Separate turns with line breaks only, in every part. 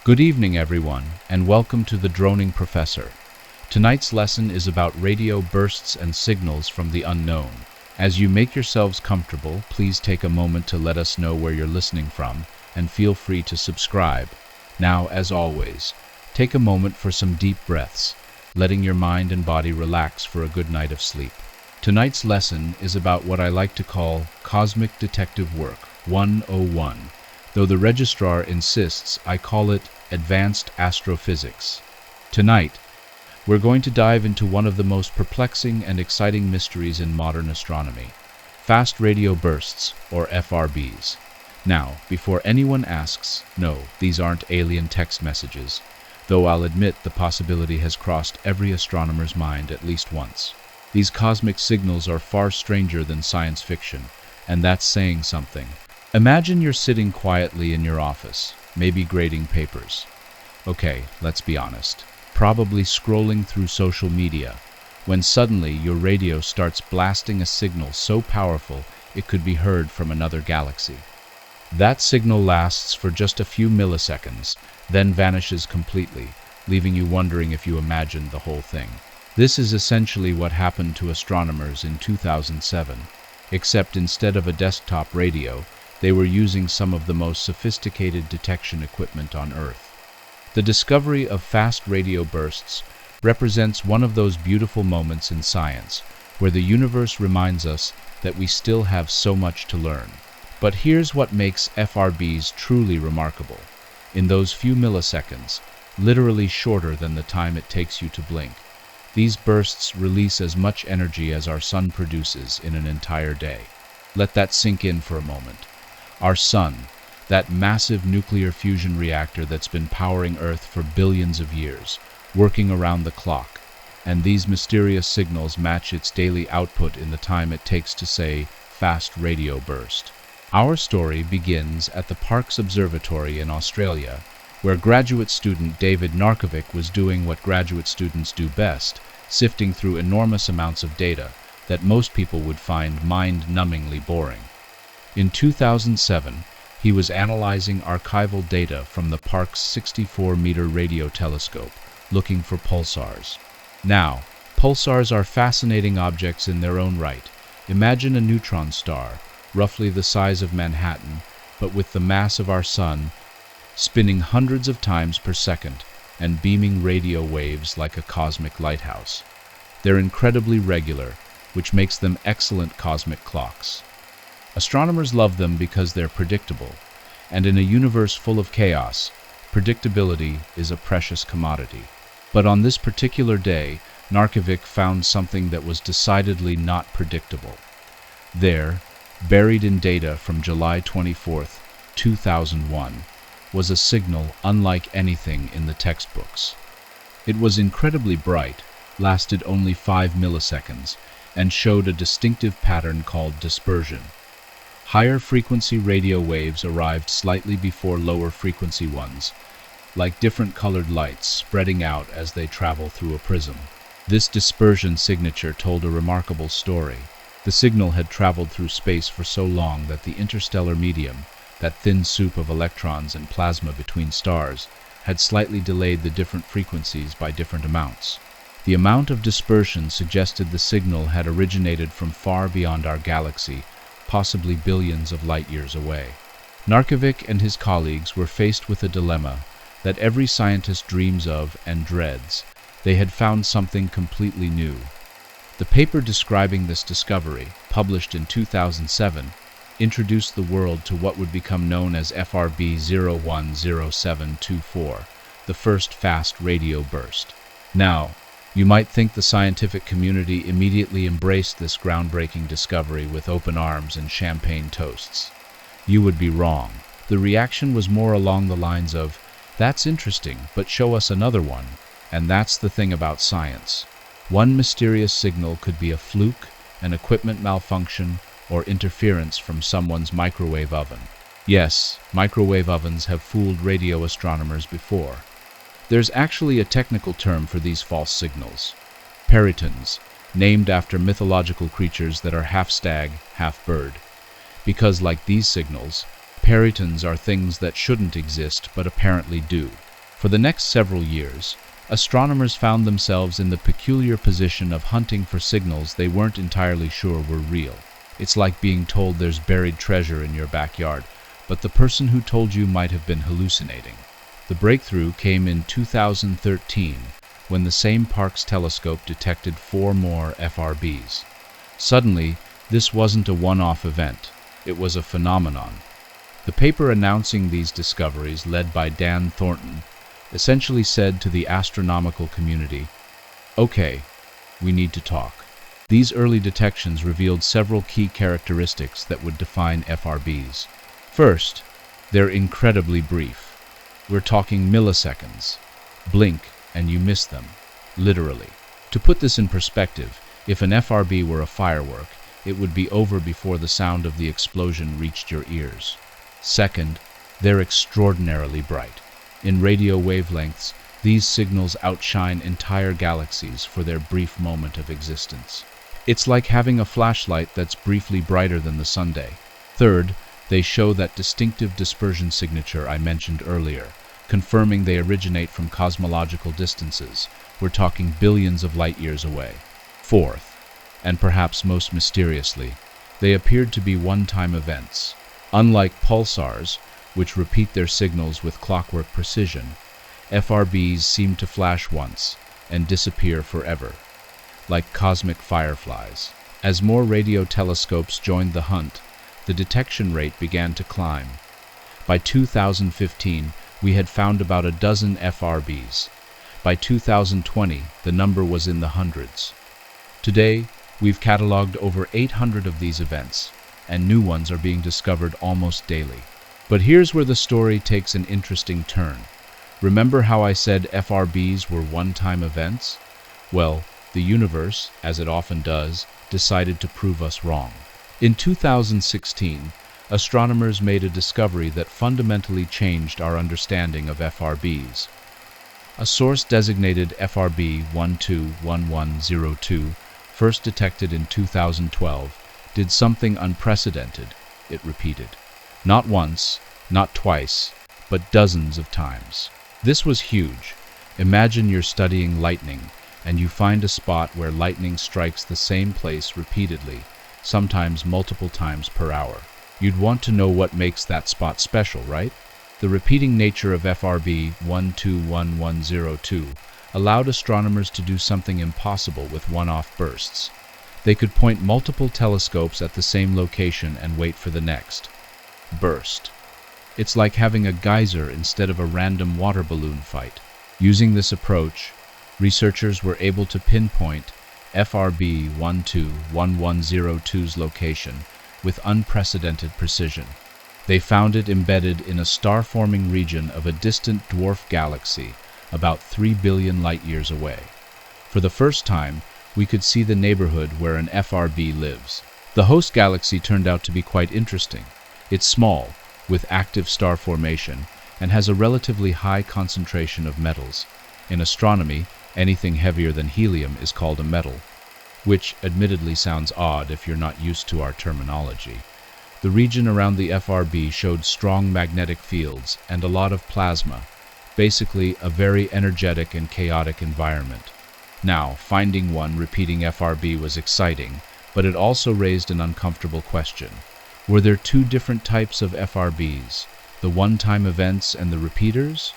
Good evening, everyone, and welcome to the Droning Professor. Tonight's lesson is about radio bursts and signals from the unknown. As you make yourselves comfortable, please take a moment to let us know where you're listening from, and feel free to subscribe. Now, as always, take a moment for some deep breaths, letting your mind and body relax for a good night of sleep. Tonight's lesson is about what I like to call Cosmic Detective Work 101. Though the registrar insists I call it Advanced Astrophysics. Tonight, we're going to dive into one of the most perplexing and exciting mysteries in modern astronomy, fast radio bursts, or FRBs. Now, before anyone asks, no, these aren't alien text messages, though I'll admit the possibility has crossed every astronomer's mind at least once. These cosmic signals are far stranger than science fiction, and that's saying something. Imagine you're sitting quietly in your office, maybe grading papers. Okay, let's be honest. Probably scrolling through social media, when suddenly your radio starts blasting a signal so powerful it could be heard from another galaxy. That signal lasts for just a few milliseconds, then vanishes completely, leaving you wondering if you imagined the whole thing. This is essentially what happened to astronomers in 2007, except instead of a desktop radio, they were using some of the most sophisticated detection equipment on Earth. The discovery of fast radio bursts represents one of those beautiful moments in science where the universe reminds us that we still have so much to learn. But here's what makes FRBs truly remarkable. In those few milliseconds, literally shorter than the time it takes you to blink, these bursts release as much energy as our sun produces in an entire day. Let that sink in for a moment. Our sun, that massive nuclear fusion reactor that's been powering Earth for billions of years, working around the clock, and these mysterious signals match its daily output in the time it takes to say, fast radio burst. Our story begins at the Parkes Observatory in Australia, where graduate student David Narkevic was doing what graduate students do best, sifting through enormous amounts of data that most people would find mind-numbingly boring. In 2007, he was analyzing archival data from the Parkes 64-meter radio telescope, looking for pulsars. Now, pulsars are fascinating objects in their own right. Imagine a neutron star, roughly the size of Manhattan, but with the mass of our sun, spinning hundreds of times per second and beaming radio waves like a cosmic lighthouse. They're incredibly regular, which makes them excellent cosmic clocks. Astronomers love them because they're predictable, and in a universe full of chaos, predictability is a precious commodity. But on this particular day, Narkevic found something that was decidedly not predictable. There, buried in data from July 24, 2001, was a signal unlike anything in the textbooks. It was incredibly bright, lasted only 5 milliseconds, and showed a distinctive pattern called dispersion. Higher frequency radio waves arrived slightly before lower frequency ones, like different colored lights spreading out as they travel through a prism. This dispersion signature told a remarkable story. The signal had traveled through space for so long that the interstellar medium, that thin soup of electrons and plasma between stars, had slightly delayed the different frequencies by different amounts. The amount of dispersion suggested the signal had originated from far beyond our galaxy, possibly billions of light-years away. Narkevic and his colleagues were faced with a dilemma that every scientist dreams of and dreads. They had found something completely new. The paper describing this discovery, published in 2007, introduced the world to what would become known as FRB 010724, the first fast radio burst. Now, you might think the scientific community immediately embraced this groundbreaking discovery with open arms and champagne toasts. You would be wrong. The reaction was more along the lines of, "That's interesting, but show us another one." And that's the thing about science. One mysterious signal could be a fluke, an equipment malfunction, or interference from someone's microwave oven. Yes, microwave ovens have fooled radio astronomers before. There's actually a technical term for these false signals. Perytons, named after mythological creatures that are half stag, half bird. Because like these signals, perytons are things that shouldn't exist but apparently do. For the next several years, astronomers found themselves in the peculiar position of hunting for signals they weren't entirely sure were real. It's like being told there's buried treasure in your backyard, but the person who told you might have been hallucinating. The breakthrough came in 2013, when the same Parkes telescope detected 4 more FRBs. Suddenly, this wasn't a one-off event. It was a phenomenon. The paper announcing these discoveries, led by Thornton, essentially said to the astronomical community, "Okay, we need to talk." These early detections revealed several key characteristics that would define FRBs. First, they're incredibly brief. We're talking milliseconds. Blink and you miss them, literally. To put this in perspective, if an FRB were a firework, it would be over before the sound of the explosion reached your ears. Second, they're extraordinarily bright. In radio wavelengths, these signals outshine entire galaxies for their brief moment of existence. It's like having a flashlight that's briefly brighter than the sunday. Third, they show that distinctive dispersion signature I mentioned earlier, confirming they originate from cosmological distances. We're talking billions of light years away. Fourth, and perhaps most mysteriously, they appeared to be one-time events. Unlike pulsars, which repeat their signals with clockwork precision, FRBs seem to flash once and disappear forever, like cosmic fireflies. As more radio telescopes joined the hunt, the detection rate began to climb. By 2015, we had found about a dozen FRBs. By 2020, the number was in the hundreds. Today, we've cataloged over 800 of these events, and new ones are being discovered almost daily. But here's where the story takes an interesting turn. Remember how I said FRBs were one-time events? Well, the universe, as it often does, decided to prove us wrong. In 2016, astronomers made a discovery that fundamentally changed our understanding of FRBs. A source designated FRB 121102, first detected in 2012, did something unprecedented, it repeated. Not once, not twice, but dozens of times. This was huge. Imagine you're studying lightning, and you find a spot where lightning strikes the same place repeatedly, sometimes multiple times per hour. You'd want to know what makes that spot special, right? The repeating nature of FRB 121102 allowed astronomers to do something impossible with one-off bursts. They could point multiple telescopes at the same location and wait for the next burst. It's like having a geyser instead of a random water balloon fight. Using this approach, researchers were able to pinpoint FRB 121102's location with unprecedented precision. They found it embedded in a star-forming region of a distant dwarf galaxy about 3 billion light-years away. For the first time, we could see the neighborhood where an FRB lives. The host galaxy turned out to be quite interesting. It's small, with active star formation, and has a relatively high concentration of metals. In astronomy, anything heavier than helium is called a metal, which admittedly sounds odd if you're not used to our terminology. The region around the FRB showed strong magnetic fields and a lot of plasma, basically a very energetic and chaotic environment. Now, finding one repeating FRB was exciting, but it also raised an uncomfortable question. Were there two different types of FRBs, the one-time events and the repeaters?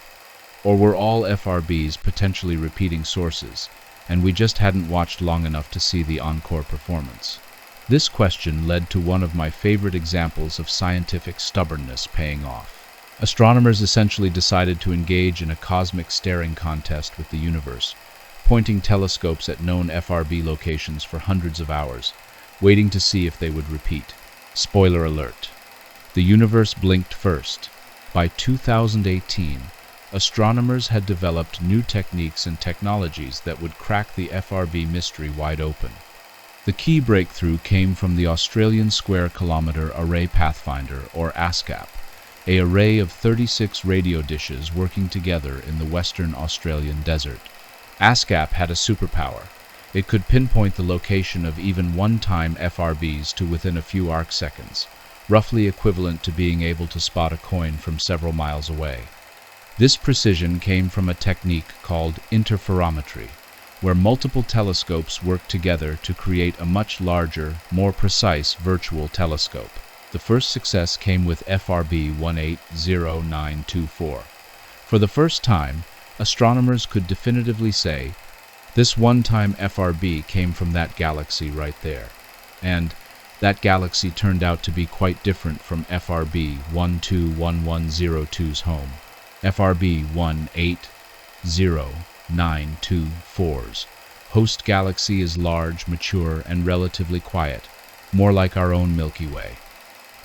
Or were all FRBs potentially repeating sources, and we just hadn't watched long enough to see the encore performance? This question led to one of my favorite examples of scientific stubbornness paying off. Astronomers essentially decided to engage in a cosmic staring contest with the universe, pointing telescopes at known FRB locations for hundreds of hours, waiting to see if they would repeat. Spoiler alert. The universe blinked first. By 2018, astronomers had developed new techniques and technologies that would crack the FRB mystery wide open. The key breakthrough came from the Australian Square Kilometre Array Pathfinder, or ASCAP, an array of 36 radio dishes working together in the Western Australian desert. ASCAP had a superpower. It could pinpoint the location of even one-time FRBs to within a few arcseconds, roughly equivalent to being able to spot a coin from several miles away. This precision came from a technique called interferometry, where multiple telescopes work together to create a much larger, more precise virtual telescope. The first success came with FRB 180924. For the first time, astronomers could definitively say, this one-time FRB came from that galaxy right there. And that galaxy turned out to be quite different from FRB 121102's home. FRB 180924's host galaxy is large, mature, and relatively quiet, more like our own Milky Way.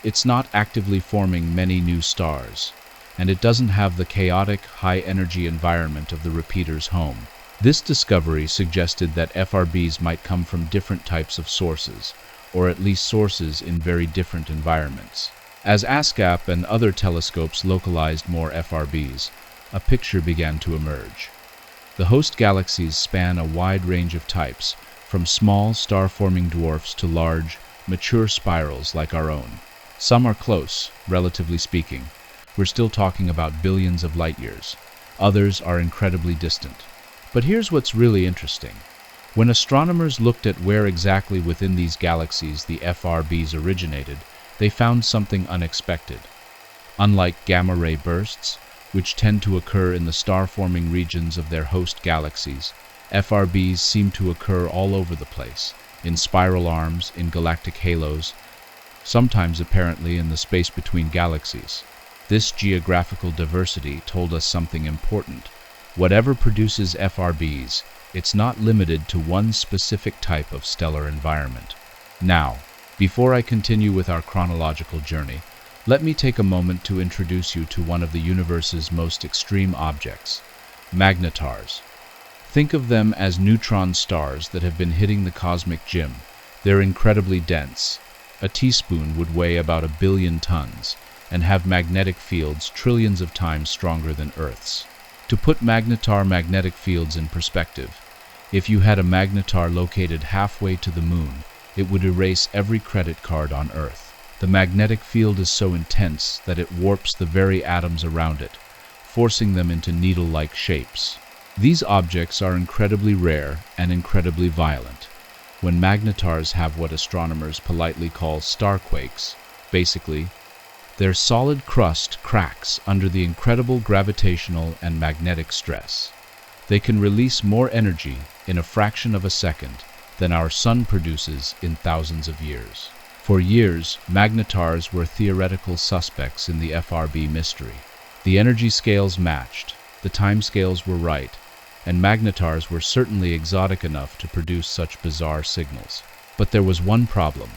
It's not actively forming many new stars, and it doesn't have the chaotic, high-energy environment of the repeater's home. This discovery suggested that FRBs might come from different types of sources, or at least sources in very different environments. As ASCAP and other telescopes localized more FRBs, a picture began to emerge. The host galaxies span a wide range of types, from small star-forming dwarfs to large, mature spirals like our own. Some are close, relatively speaking. We're still talking about billions of light years. Others are incredibly distant. But here's what's really interesting. When astronomers looked at where exactly within these galaxies the FRBs originated, they found something unexpected. Unlike gamma-ray bursts, which tend to occur in the star-forming regions of their host galaxies, FRBs seem to occur all over the place, in spiral arms, in galactic halos, sometimes apparently in the space between galaxies. This geographical diversity told us something important. Whatever produces FRBs, it's not limited to one specific type of stellar environment. Now, before I continue with our chronological journey, let me take a moment to introduce you to one of the universe's most extreme objects, magnetars. Think of them as neutron stars that have been hitting the cosmic gym. They're incredibly dense. A teaspoon would weigh about 1 billion tons and have magnetic fields trillions of times stronger than Earth's. To put magnetar magnetic fields in perspective, if you had a magnetar located halfway to the moon, it would erase every credit card on Earth. The magnetic field is so intense that it warps the very atoms around it, forcing them into needle-like shapes. These objects are incredibly rare and incredibly violent. When magnetars have what astronomers politely call starquakes, basically, their solid crust cracks under the incredible gravitational and magnetic stress. They can release more energy in a fraction of a second than our sun produces in thousands of years. For years, magnetars were theoretical suspects in the FRB mystery. The energy scales matched, the timescales were right, and magnetars were certainly exotic enough to produce such bizarre signals. But there was one problem.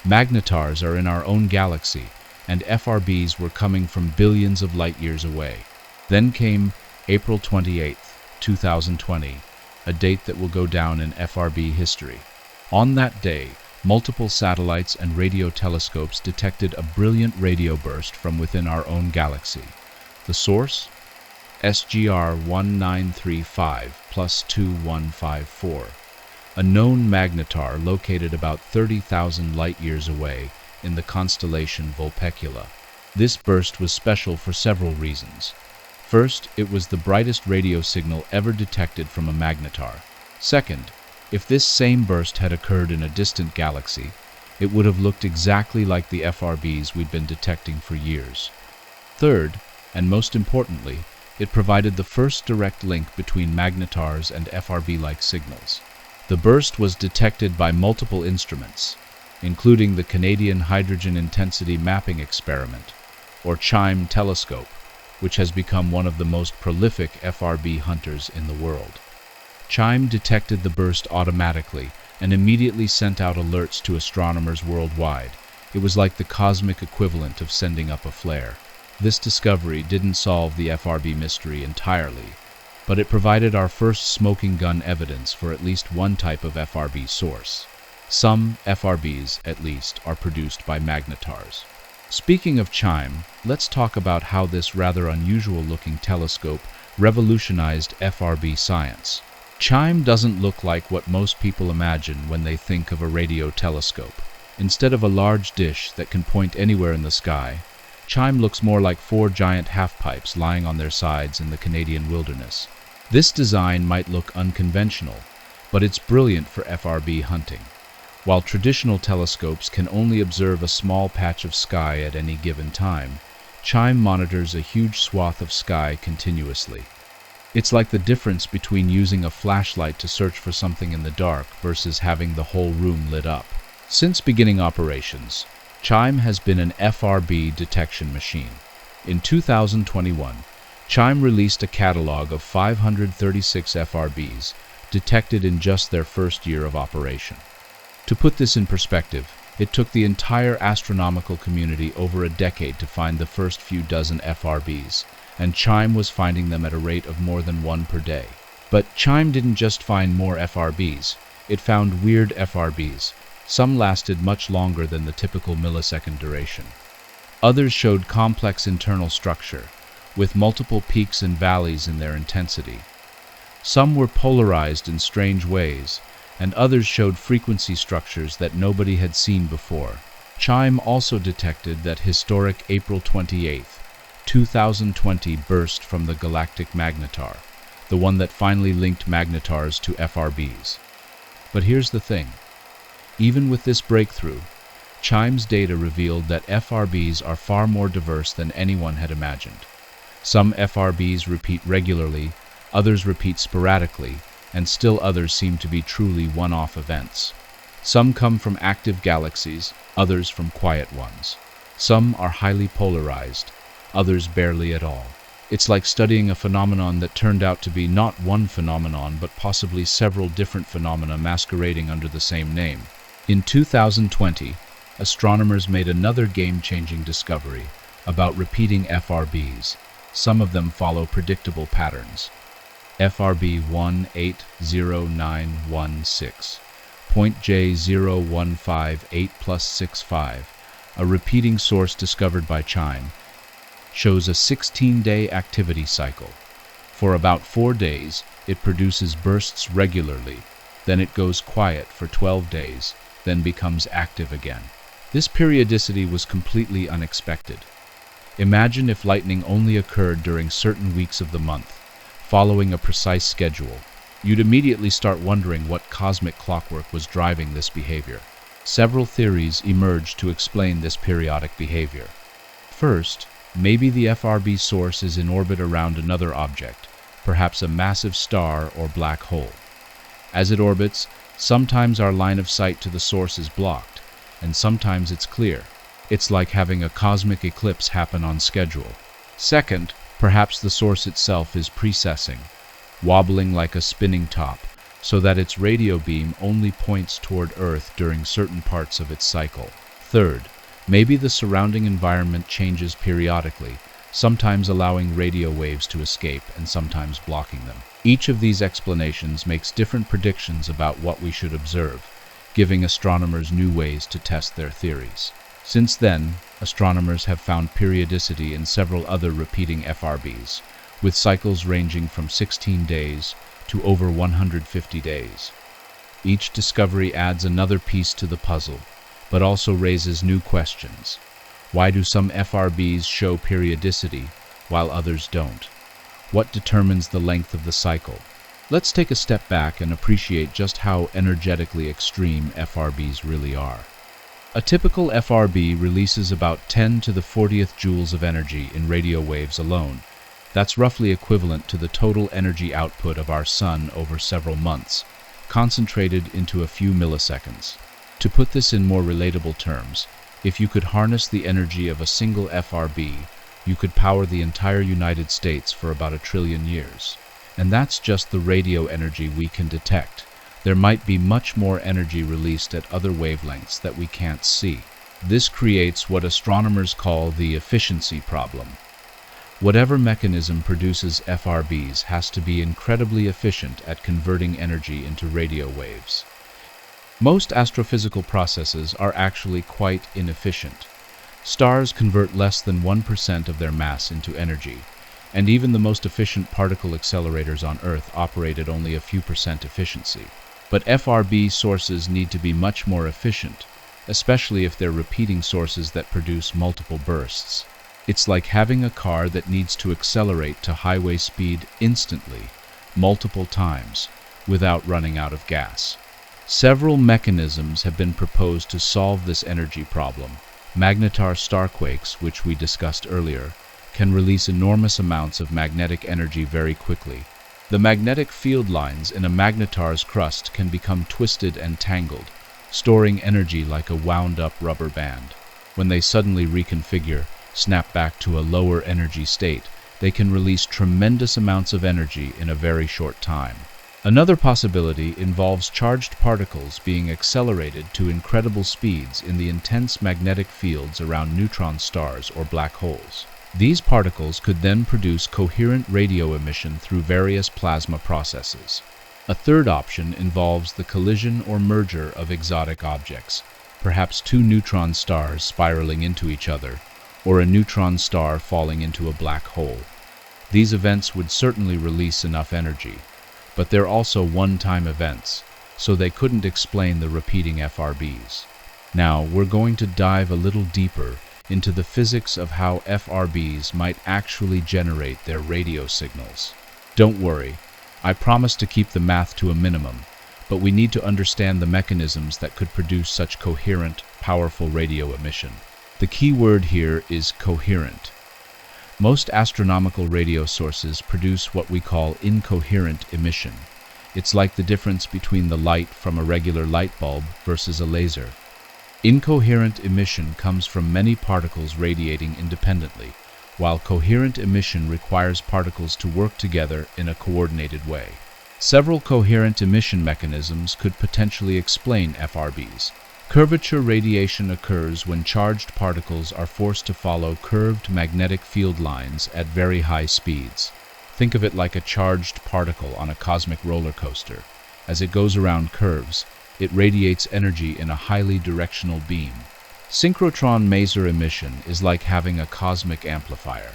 Magnetars are in our own galaxy, and FRBs were coming from billions of light years away. Then came April 28, 2020, a date that will go down in FRB history. On that day, multiple satellites and radio telescopes detected a brilliant radio burst from within our own galaxy. The source? SGR 1935 plus 2154, a known magnetar located about 30,000 light-years away in the constellation Vulpecula. This burst was special for several reasons. First, it was the brightest radio signal ever detected from a magnetar. Second, if this same burst had occurred in a distant galaxy, it would have looked exactly like the FRBs we'd been detecting for years. Third, and most importantly, it provided the first direct link between magnetars and FRB-like signals. The burst was detected by multiple instruments, including the Canadian Hydrogen Intensity Mapping Experiment, or CHIME telescope, which has become one of the most prolific FRB hunters in the world. CHIME detected the burst automatically and immediately sent out alerts to astronomers worldwide. It was like the cosmic equivalent of sending up a flare. This discovery didn't solve the FRB mystery entirely, but it provided our first smoking gun evidence for at least one type of FRB source. Some FRBs, at least, are produced by magnetars. Speaking of CHIME, let's talk about how this rather unusual-looking telescope revolutionized FRB science. CHIME doesn't look like what most people imagine when they think of a radio telescope. Instead of a large dish that can point anywhere in the sky, Chime looks more like four giant half-pipes lying on their sides in the Canadian wilderness. This design might look unconventional, but it's brilliant for FRB hunting. While traditional telescopes can only observe a small patch of sky at any given time, Chime monitors a huge swath of sky continuously. It's like the difference between using a flashlight to search for something in the dark versus having the whole room lit up. Since beginning operations, Chime has been an FRB detection machine. In 2021, Chime released a catalog of 536 FRBs detected in just their first year of operation. To put this in perspective, it took the entire astronomical community over a decade to find the first few dozen FRBs, and Chime was finding them at a rate of more than one per day. But Chime didn't just find more FRBs, it found weird FRBs. Some lasted much longer than the typical millisecond duration. Others showed complex internal structure, with multiple peaks and valleys in their intensity. Some were polarized in strange ways, and others showed frequency structures that nobody had seen before. Chime also detected that historic April 28, 2020 burst from the galactic magnetar, the one that finally linked magnetars to FRBs. But here's the thing. Even with this breakthrough, Chime's data revealed that FRBs are far more diverse than anyone had imagined. Some FRBs repeat regularly, others repeat sporadically, and still others seem to be truly one-off events. Some come from active galaxies, others from quiet ones. Some are highly polarized, others barely at all. It's like studying a phenomenon that turned out to be not one phenomenon but possibly several different phenomena masquerading under the same name. In 2020, astronomers made another game-changing discovery about repeating FRBs. Some of them follow predictable patterns. FRB 180916, point J0158 plus 65, a repeating source discovered by Chime, shows a 16-day activity cycle. For about 4 days, it produces bursts regularly, then it goes quiet for 12 days, then becomes active again. This periodicity was completely unexpected. Imagine if lightning only occurred during certain weeks of the month, following a precise schedule. You'd immediately start wondering what cosmic clockwork was driving this behavior. Several theories emerged to explain this periodic behavior. First, maybe the FRB source is in orbit around another object, perhaps a massive star or black hole. As it orbits, sometimes our line of sight to the source is blocked, and sometimes it's clear. It's like having a cosmic eclipse happen on schedule. Second, perhaps the source itself is precessing, wobbling like a spinning top, so that its radio beam only points toward Earth during certain parts of its cycle. Third, maybe the surrounding environment changes periodically, sometimes allowing radio waves to escape and sometimes blocking them. Each of these explanations makes different predictions about what we should observe, giving astronomers new ways to test their theories. Since then, astronomers have found periodicity in several other repeating FRBs, with cycles ranging from 16 days to over 150 days. Each discovery adds another piece to the puzzle, but also raises new questions. Why do some FRBs show periodicity while others don't? What determines the length of the cycle? Let's take a step back and appreciate just how energetically extreme FRBs really are. A typical FRB releases about 10 to the 40th joules of energy in radio waves alone. That's roughly equivalent to the total energy output of our sun over several months, concentrated into a few milliseconds. To put this in more relatable terms, if you could harness the energy of a single FRB, you could power the entire United States for about 1 trillion years. And that's just the radio energy we can detect. There might be much more energy released at other wavelengths that we can't see. This creates what astronomers call the efficiency problem. Whatever mechanism produces FRBs has to be incredibly efficient at converting energy into radio waves. Most astrophysical processes are actually quite inefficient. Stars convert less than 1% of their mass into energy, and even the most efficient particle accelerators on Earth operate at only a few percent efficiency. But FRB sources need to be much more efficient, especially if they're repeating sources that produce multiple bursts. It's like having a car that needs to accelerate to highway speed instantly, multiple times, without running out of gas. Several mechanisms have been proposed to solve this energy problem. Magnetar starquakes, which we discussed earlier, can release enormous amounts of magnetic energy very quickly. The magnetic field lines in a magnetar's crust can become twisted and tangled, storing energy like a wound-up rubber band. When they suddenly reconfigure, snap back to a lower energy state, they can release tremendous amounts of energy in a very short time. Another possibility involves charged particles being accelerated to incredible speeds in the intense magnetic fields around neutron stars or black holes. These particles could then produce coherent radio emission through various plasma processes. A third option involves the collision or merger of exotic objects, perhaps two neutron stars spiraling into each other, or a neutron star falling into a black hole. These events would certainly release enough energy, but they're also one-time events, so they couldn't explain the repeating FRBs. Now, we're going to dive a little deeper into the physics of how FRBs might actually generate their radio signals. Don't worry, I promise to keep the math to a minimum, but we need to understand the mechanisms that could produce such coherent, powerful radio emission. The key word here is coherent. Most astronomical radio sources produce what we call incoherent emission. It's like the difference between the light from a regular light bulb versus a laser. Incoherent emission comes from many particles radiating independently, while coherent emission requires particles to work together in a coordinated way. Several coherent emission mechanisms could potentially explain FRBs. Curvature radiation occurs when charged particles are forced to follow curved magnetic field lines at very high speeds. Think of it like a charged particle on a cosmic roller coaster. As it goes around curves, it radiates energy in a highly directional beam. Synchrotron maser emission is like having a cosmic amplifier.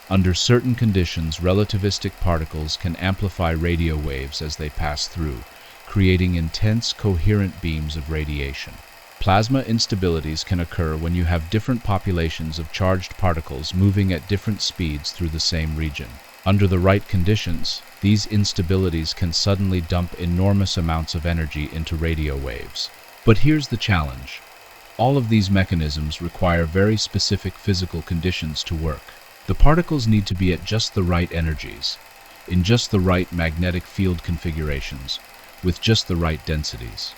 Under certain conditions, relativistic particles can amplify radio waves as they pass through, creating intense, coherent beams of radiation. Plasma instabilities can occur when you have different populations of charged particles moving at different speeds through the same region. Under the right conditions, these instabilities can suddenly dump enormous amounts of energy into radio waves. But here's the challenge. All of these mechanisms require very specific physical conditions to work. The particles need to be at just the right energies, in just the right magnetic field configurations, with just the right densities.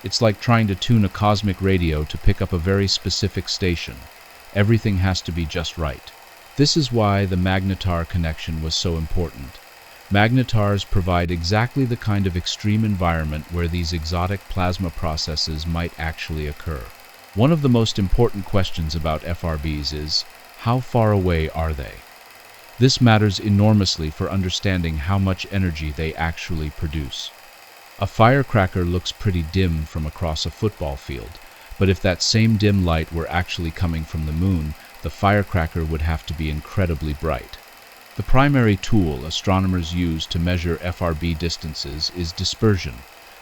It's like trying to tune a cosmic radio to pick up a very specific station. Everything has to be just right. This is why the magnetar connection was so important. Magnetars provide exactly the kind of extreme environment where these exotic plasma processes might actually occur. One of the most important questions about FRBs is, how far away are they? This matters enormously for understanding how much energy they actually produce. A firecracker looks pretty dim from across a football field, but if that same dim light were actually coming from the moon, the firecracker would have to be incredibly bright. The primary tool astronomers use to measure FRB distances is dispersion,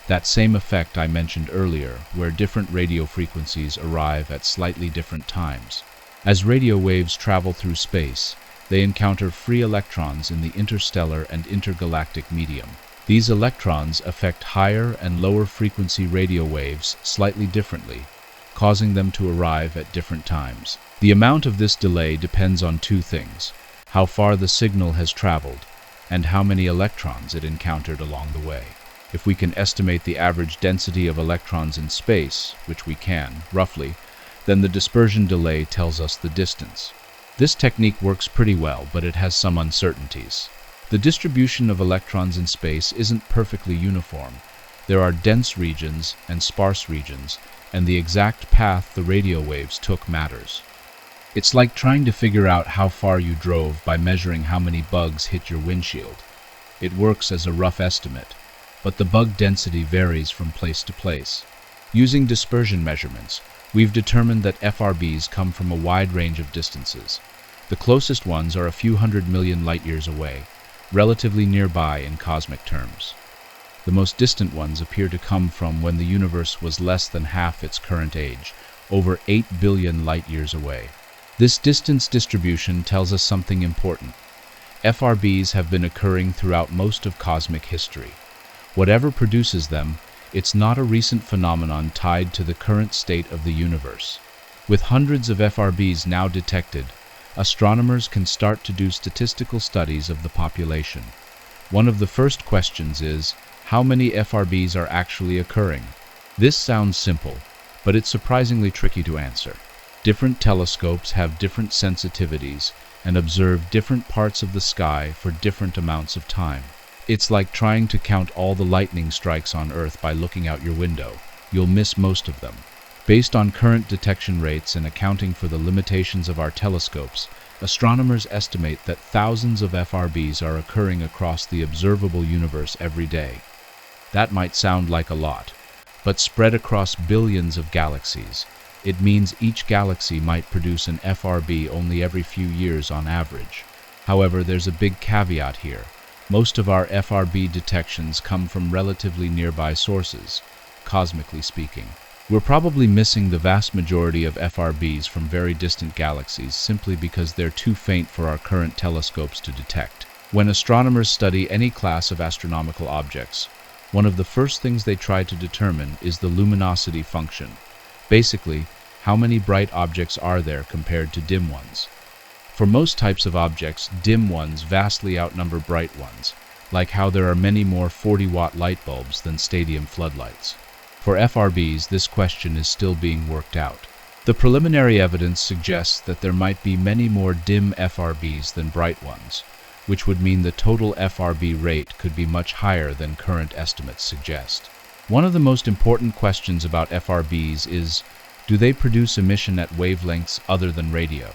that same effect I mentioned earlier, where different radio frequencies arrive at slightly different times. As radio waves travel through space, they encounter free electrons in the interstellar and intergalactic medium. These electrons affect higher and lower frequency radio waves slightly differently, causing them to arrive at different times. The amount of this delay depends on two things: how far the signal has traveled, and how many electrons it encountered along the way. If we can estimate the average density of electrons in space, which we can, roughly, then the dispersion delay tells us the distance. This technique works pretty well, but it has some uncertainties. The distribution of electrons in space isn't perfectly uniform. There are dense regions and sparse regions, and the exact path the radio waves took matters. It's like trying to figure out how far you drove by measuring how many bugs hit your windshield. It works as a rough estimate, but the bug density varies from place to place. Using dispersion measurements, we've determined that FRBs come from a wide range of distances. The closest ones are a few 100 million light-years away, relatively nearby in cosmic terms. The most distant ones appear to come from when the universe was less than half its current age, over 8 billion light-years away. This distance distribution tells us something important. FRBs have been occurring throughout most of cosmic history. Whatever produces them, it's not a recent phenomenon tied to the current state of the universe. With hundreds of FRBs now detected, astronomers can start to do statistical studies of the population. One of the first questions is, how many FRBs are actually occurring? This sounds simple, but it's surprisingly tricky to answer. Different telescopes have different sensitivities and observe different parts of the sky for different amounts of time. It's like trying to count all the lightning strikes on Earth by looking out your window. You'll miss most of them. Based on current detection rates and accounting for the limitations of our telescopes, astronomers estimate that thousands of FRBs are occurring across the observable universe every day. That might sound like a lot, but spread across billions of galaxies, it means each galaxy might produce an FRB only every few years on average. However, there's a big caveat here. Most of our FRB detections come from relatively nearby sources, cosmically speaking. We're probably missing the vast majority of FRBs from very distant galaxies simply because they're too faint for our current telescopes to detect. When astronomers study any class of astronomical objects, one of the first things they try to determine is the luminosity function. Basically, how many bright objects are there compared to dim ones? For most types of objects, dim ones vastly outnumber bright ones, like how there are many more 40-watt light bulbs than stadium floodlights. For FRBs, this question is still being worked out. The preliminary evidence suggests that there might be many more dim FRBs than bright ones, which would mean the total FRB rate could be much higher than current estimates suggest. One of the most important questions about FRBs is, do they produce emission at wavelengths other than radio?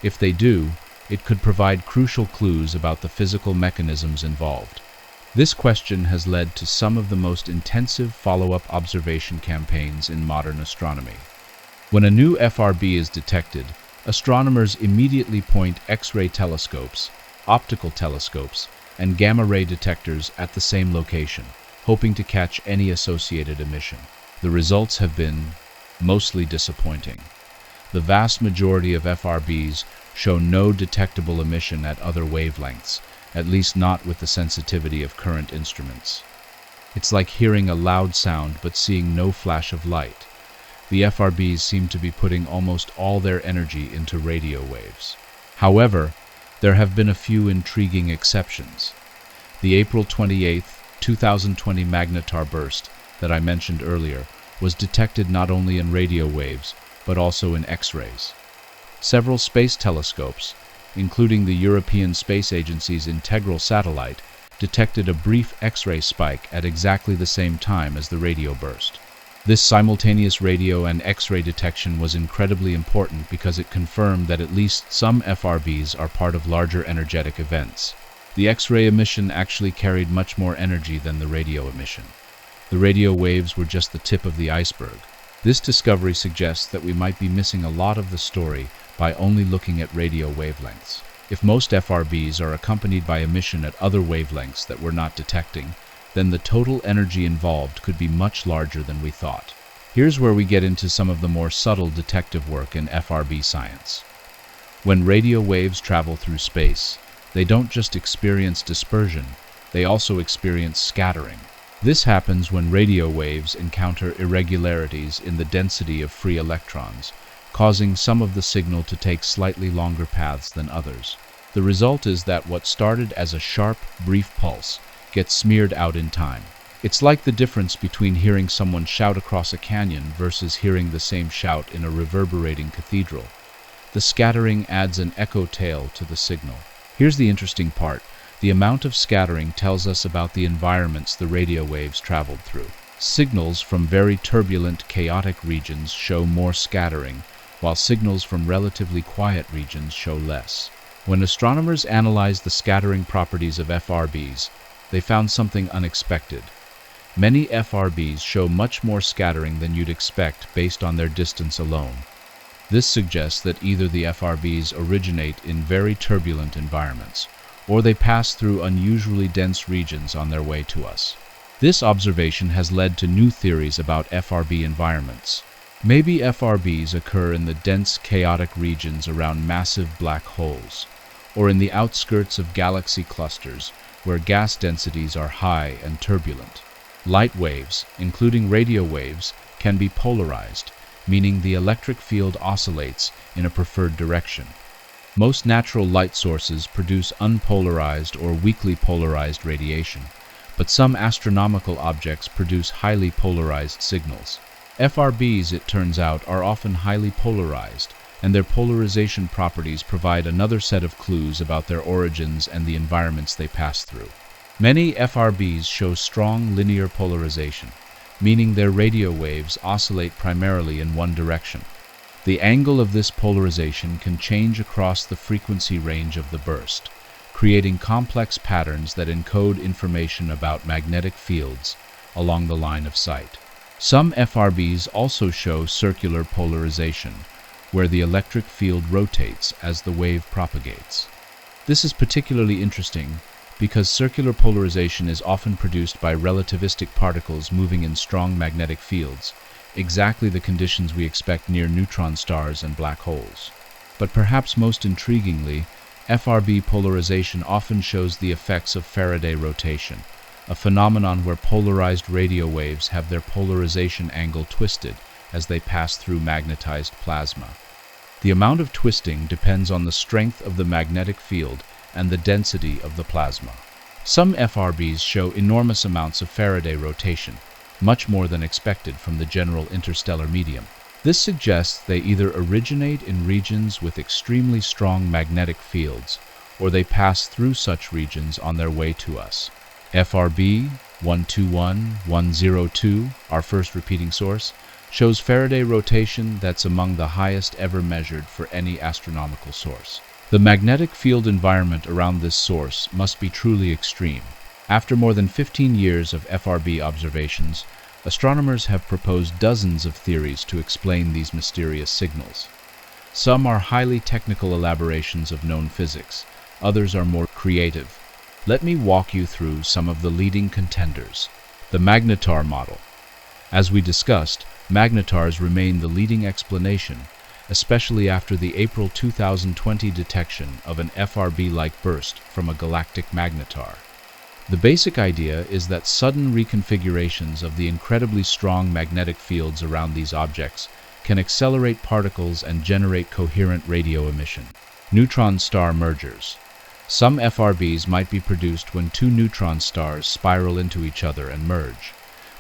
If they do, it could provide crucial clues about the physical mechanisms involved. This question has led to some of the most intensive follow-up observation campaigns in modern astronomy. When a new FRB is detected, astronomers immediately point X-ray telescopes, optical telescopes, and gamma-ray detectors at the same location, hoping to catch any associated emission. The results have been mostly disappointing. The vast majority of FRBs show no detectable emission at other wavelengths, at least not with the sensitivity of current instruments. It's like hearing a loud sound but seeing no flash of light. The FRBs seem to be putting almost all their energy into radio waves. However, there have been a few intriguing exceptions. The April 28, 2020 magnetar burst that I mentioned earlier was detected not only in radio waves, but also in X-rays. Several space telescopes, including the European Space Agency's Integral satellite, detected a brief X-ray spike at exactly the same time as the radio burst. This simultaneous radio and X-ray detection was incredibly important because it confirmed that at least some FRBs are part of larger energetic events. The X-ray emission actually carried much more energy than the radio emission. The radio waves were just the tip of the iceberg. This discovery suggests that we might be missing a lot of the story by only looking at radio wavelengths. If most FRBs are accompanied by emission at other wavelengths that we're not detecting, then the total energy involved could be much larger than we thought. Here's where we get into some of the more subtle detective work in FRB science. When radio waves travel through space, they don't just experience dispersion, they also experience scattering. This happens when radio waves encounter irregularities in the density of free electrons, causing some of the signal to take slightly longer paths than others. The result is that what started as a sharp, brief pulse gets smeared out in time. It's like the difference between hearing someone shout across a canyon versus hearing the same shout in a reverberating cathedral. The scattering adds an echo tail to the signal. Here's the interesting part. The amount of scattering tells us about the environments the radio waves traveled through. Signals from very turbulent, chaotic regions show more scattering, while signals from relatively quiet regions show less. When astronomers analyzed the scattering properties of FRBs, they found something unexpected. Many FRBs show much more scattering than you'd expect based on their distance alone. This suggests that either the FRBs originate in very turbulent environments, or they pass through unusually dense regions on their way to us. This observation has led to new theories about FRB environments. Maybe FRBs occur in the dense, chaotic regions around massive black holes, or in the outskirts of galaxy clusters where gas densities are high and turbulent. Light waves, including radio waves, can be polarized, meaning the electric field oscillates in a preferred direction. Most natural light sources produce unpolarized or weakly polarized radiation, but some astronomical objects produce highly polarized signals. FRBs, it turns out, are often highly polarized, and their polarization properties provide another set of clues about their origins and the environments they pass through. Many FRBs show strong linear polarization, meaning their radio waves oscillate primarily in one direction. The angle of this polarization can change across the frequency range of the burst, creating complex patterns that encode information about magnetic fields along the line of sight. Some FRBs also show circular polarization, where the electric field rotates as the wave propagates. This is particularly interesting because circular polarization is often produced by relativistic particles moving in strong magnetic fields, exactly the conditions we expect near neutron stars and black holes. But perhaps most intriguingly, FRB polarization often shows the effects of Faraday rotation, a phenomenon where polarized radio waves have their polarization angle twisted as they pass through magnetized plasma. The amount of twisting depends on the strength of the magnetic field and the density of the plasma. Some FRBs show enormous amounts of Faraday rotation, much more than expected from the general interstellar medium. This suggests they either originate in regions with extremely strong magnetic fields, or they pass through such regions on their way to us. FRB 121102, our first repeating source, shows Faraday rotation that's among the highest ever measured for any astronomical source. The magnetic field environment around this source must be truly extreme. After more than 15 years of FRB observations, astronomers have proposed dozens of theories to explain these mysterious signals. Some are highly technical elaborations of known physics, others are more creative. Let me walk you through some of the leading contenders. The magnetar model. As we discussed, magnetars remain the leading explanation, especially after the April 2020 detection of an FRB-like burst from a galactic magnetar. The basic idea is that sudden reconfigurations of the incredibly strong magnetic fields around these objects can accelerate particles and generate coherent radio emission. Neutron star mergers. Some FRBs might be produced when two neutron stars spiral into each other and merge.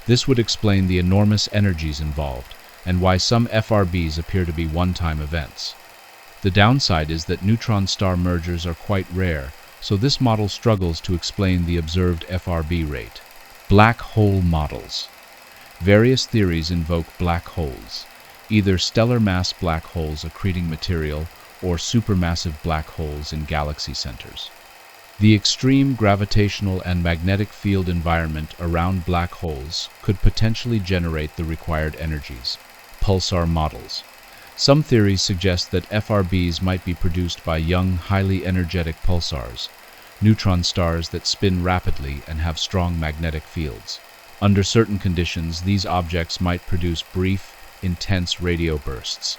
This would explain the enormous energies involved, and why some FRBs appear to be one-time events. The downside is that neutron star mergers are quite rare, so this model struggles to explain the observed FRB rate. Black hole models. Various theories invoke black holes, either stellar mass black holes accreting material or supermassive black holes in galaxy centers. The extreme gravitational and magnetic field environment around black holes could potentially generate the required energies. Pulsar models. Some theories suggest that FRBs might be produced by young, highly energetic pulsars, neutron stars that spin rapidly and have strong magnetic fields. Under certain conditions, these objects might produce brief, intense radio bursts.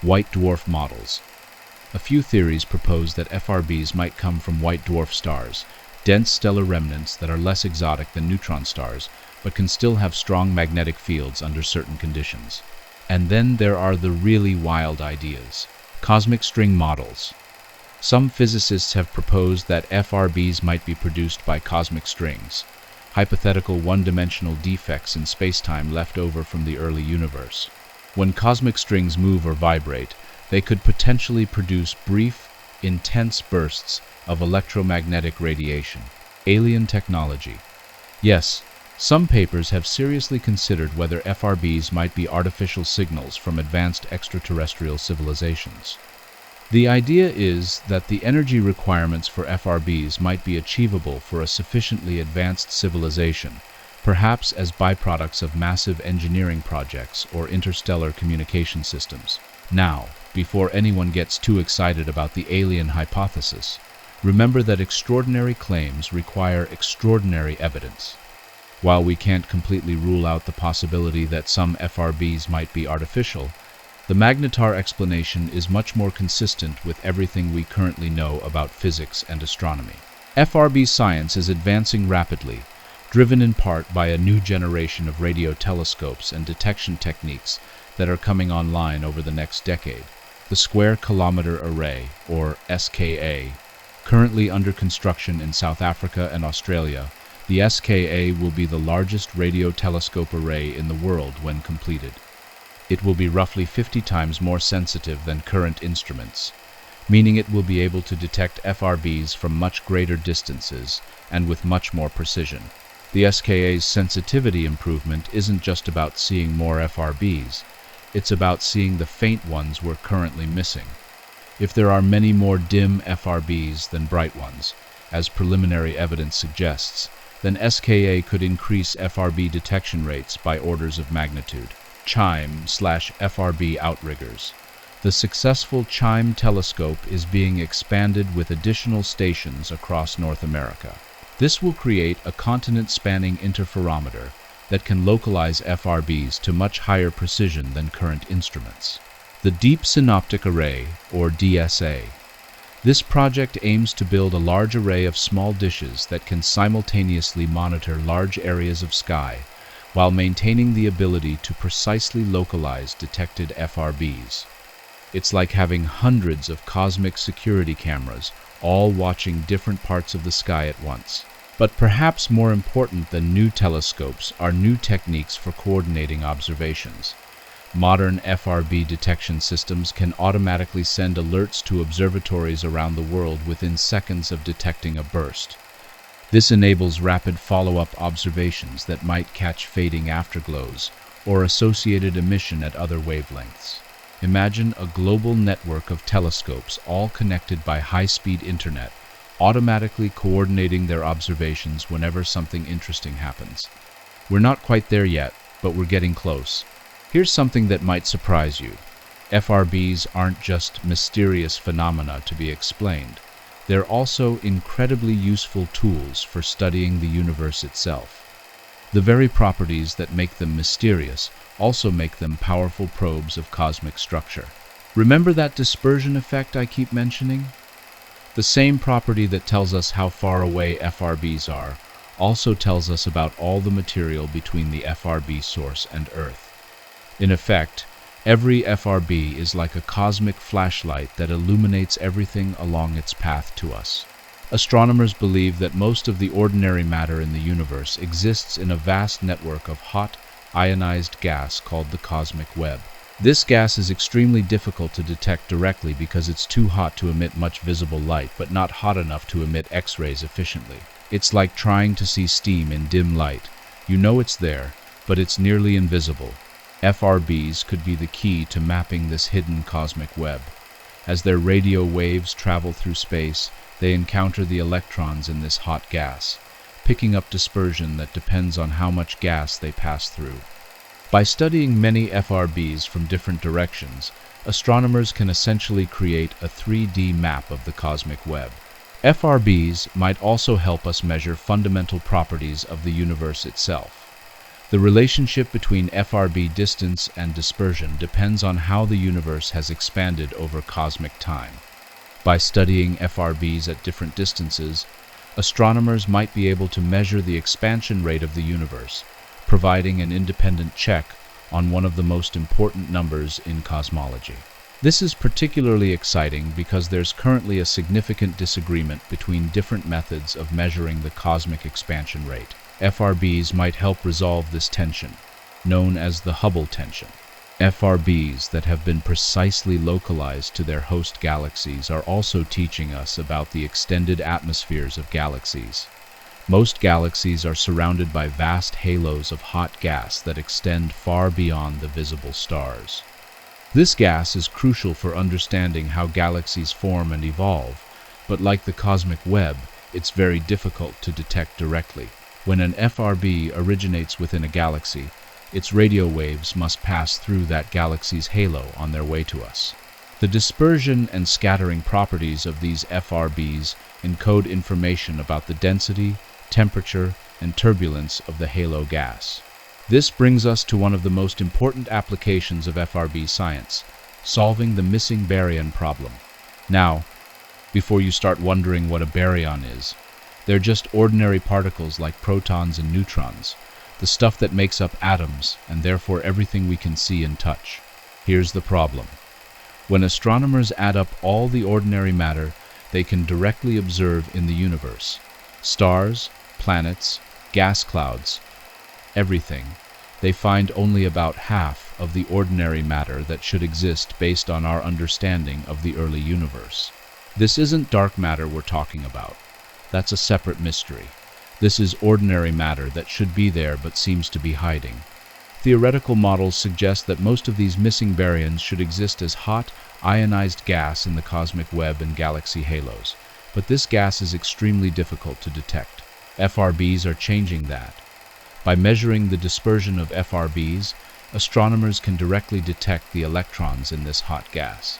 White dwarf models. A few theories propose that FRBs might come from white dwarf stars, dense stellar remnants that are less exotic than neutron stars, but can still have strong magnetic fields under certain conditions. And then there are the really wild ideas. Cosmic string models. Some physicists have proposed that FRBs might be produced by cosmic strings, hypothetical one-dimensional defects in spacetime left over from the early universe. When cosmic strings move or vibrate, they could potentially produce brief, intense bursts of electromagnetic radiation. Alien technology. Yes, some papers have seriously considered whether FRBs might be artificial signals from advanced extraterrestrial civilizations. The idea is that the energy requirements for FRBs might be achievable for a sufficiently advanced civilization, perhaps as byproducts of massive engineering projects or interstellar communication systems. Now, before anyone gets too excited about the alien hypothesis, remember that extraordinary claims require extraordinary evidence. While we can't completely rule out the possibility that some FRBs might be artificial, the magnetar explanation is much more consistent with everything we currently know about physics and astronomy. FRB science is advancing rapidly, driven in part by a new generation of radio telescopes and detection techniques that are coming online over the next decade. The Square Kilometre Array, or SKA, currently under construction in South Africa and Australia, the SKA will be the largest radio telescope array in the world when completed. It will be roughly 50 times more sensitive than current instruments, meaning it will be able to detect FRBs from much greater distances and with much more precision. The SKA's sensitivity improvement isn't just about seeing more FRBs, it's about seeing the faint ones we're currently missing. If there are many more dim FRBs than bright ones, as preliminary evidence suggests, then SKA could increase FRB detection rates by orders of magnitude. CHIME/FRB outriggers. The successful CHIME telescope is being expanded with additional stations across North America. This will create a continent-spanning interferometer that can localize FRBs to much higher precision than current instruments. The Deep Synoptic Array, or DSA. This project aims to build a large array of small dishes that can simultaneously monitor large areas of sky while maintaining the ability to precisely localize detected FRBs. It's like having hundreds of cosmic security cameras, all watching different parts of the sky at once. But perhaps more important than new telescopes are new techniques for coordinating observations. Modern FRB detection systems can automatically send alerts to observatories around the world within seconds of detecting a burst. This enables rapid follow-up observations that might catch fading afterglows or associated emission at other wavelengths. Imagine a global network of telescopes all connected by high-speed internet, automatically coordinating their observations whenever something interesting happens. We're not quite there yet, but we're getting close. Here's something that might surprise you. FRBs aren't just mysterious phenomena to be explained. They're also incredibly useful tools for studying the universe itself. The very properties that make them mysterious also make them powerful probes of cosmic structure. Remember that dispersion effect I keep mentioning? The same property that tells us how far away FRBs are also tells us about all the material between the FRB source and Earth. In effect, every FRB is like a cosmic flashlight that illuminates everything along its path to us. Astronomers believe that most of the ordinary matter in the universe exists in a vast network of hot, ionized gas called the cosmic web. This gas is extremely difficult to detect directly because it's too hot to emit much visible light, but not hot enough to emit X-rays efficiently. It's like trying to see steam in dim light. You know it's there, but it's nearly invisible. FRBs could be the key to mapping this hidden cosmic web. As their radio waves travel through space, they encounter the electrons in this hot gas, picking up dispersion that depends on how much gas they pass through. By studying many FRBs from different directions, astronomers can essentially create a 3D map of the cosmic web. FRBs might also help us measure fundamental properties of the universe itself. The relationship between FRB distance and dispersion depends on how the universe has expanded over cosmic time. By studying FRBs at different distances, astronomers might be able to measure the expansion rate of the universe, providing an independent check on one of the most important numbers in cosmology. This is particularly exciting because there's currently a significant disagreement between different methods of measuring the cosmic expansion rate. FRBs might help resolve this tension, known as the Hubble tension. FRBs that have been precisely localized to their host galaxies are also teaching us about the extended atmospheres of galaxies. Most galaxies are surrounded by vast halos of hot gas that extend far beyond the visible stars. This gas is crucial for understanding how galaxies form and evolve, but like the cosmic web, it's very difficult to detect directly. When an FRB originates within a galaxy, its radio waves must pass through that galaxy's halo on their way to us. The dispersion and scattering properties of these FRBs encode information about the density, temperature, and turbulence of the halo gas. This brings us to one of the most important applications of FRB science, solving the missing baryon problem. Now, before you start wondering what a baryon is, they're just ordinary particles like protons and neutrons, the stuff that makes up atoms and therefore everything we can see and touch. Here's the problem. When astronomers add up all the ordinary matter they can directly observe in the universe, stars, planets, gas clouds, everything, they find only about half of the ordinary matter that should exist based on our understanding of the early universe. This isn't dark matter we're talking about. That's a separate mystery. This is ordinary matter that should be there but seems to be hiding. Theoretical models suggest that most of these missing baryons should exist as hot, ionized gas in the cosmic web and galaxy halos, but this gas is extremely difficult to detect. FRBs are changing that. By measuring the dispersion of FRBs, astronomers can directly detect the electrons in this hot gas.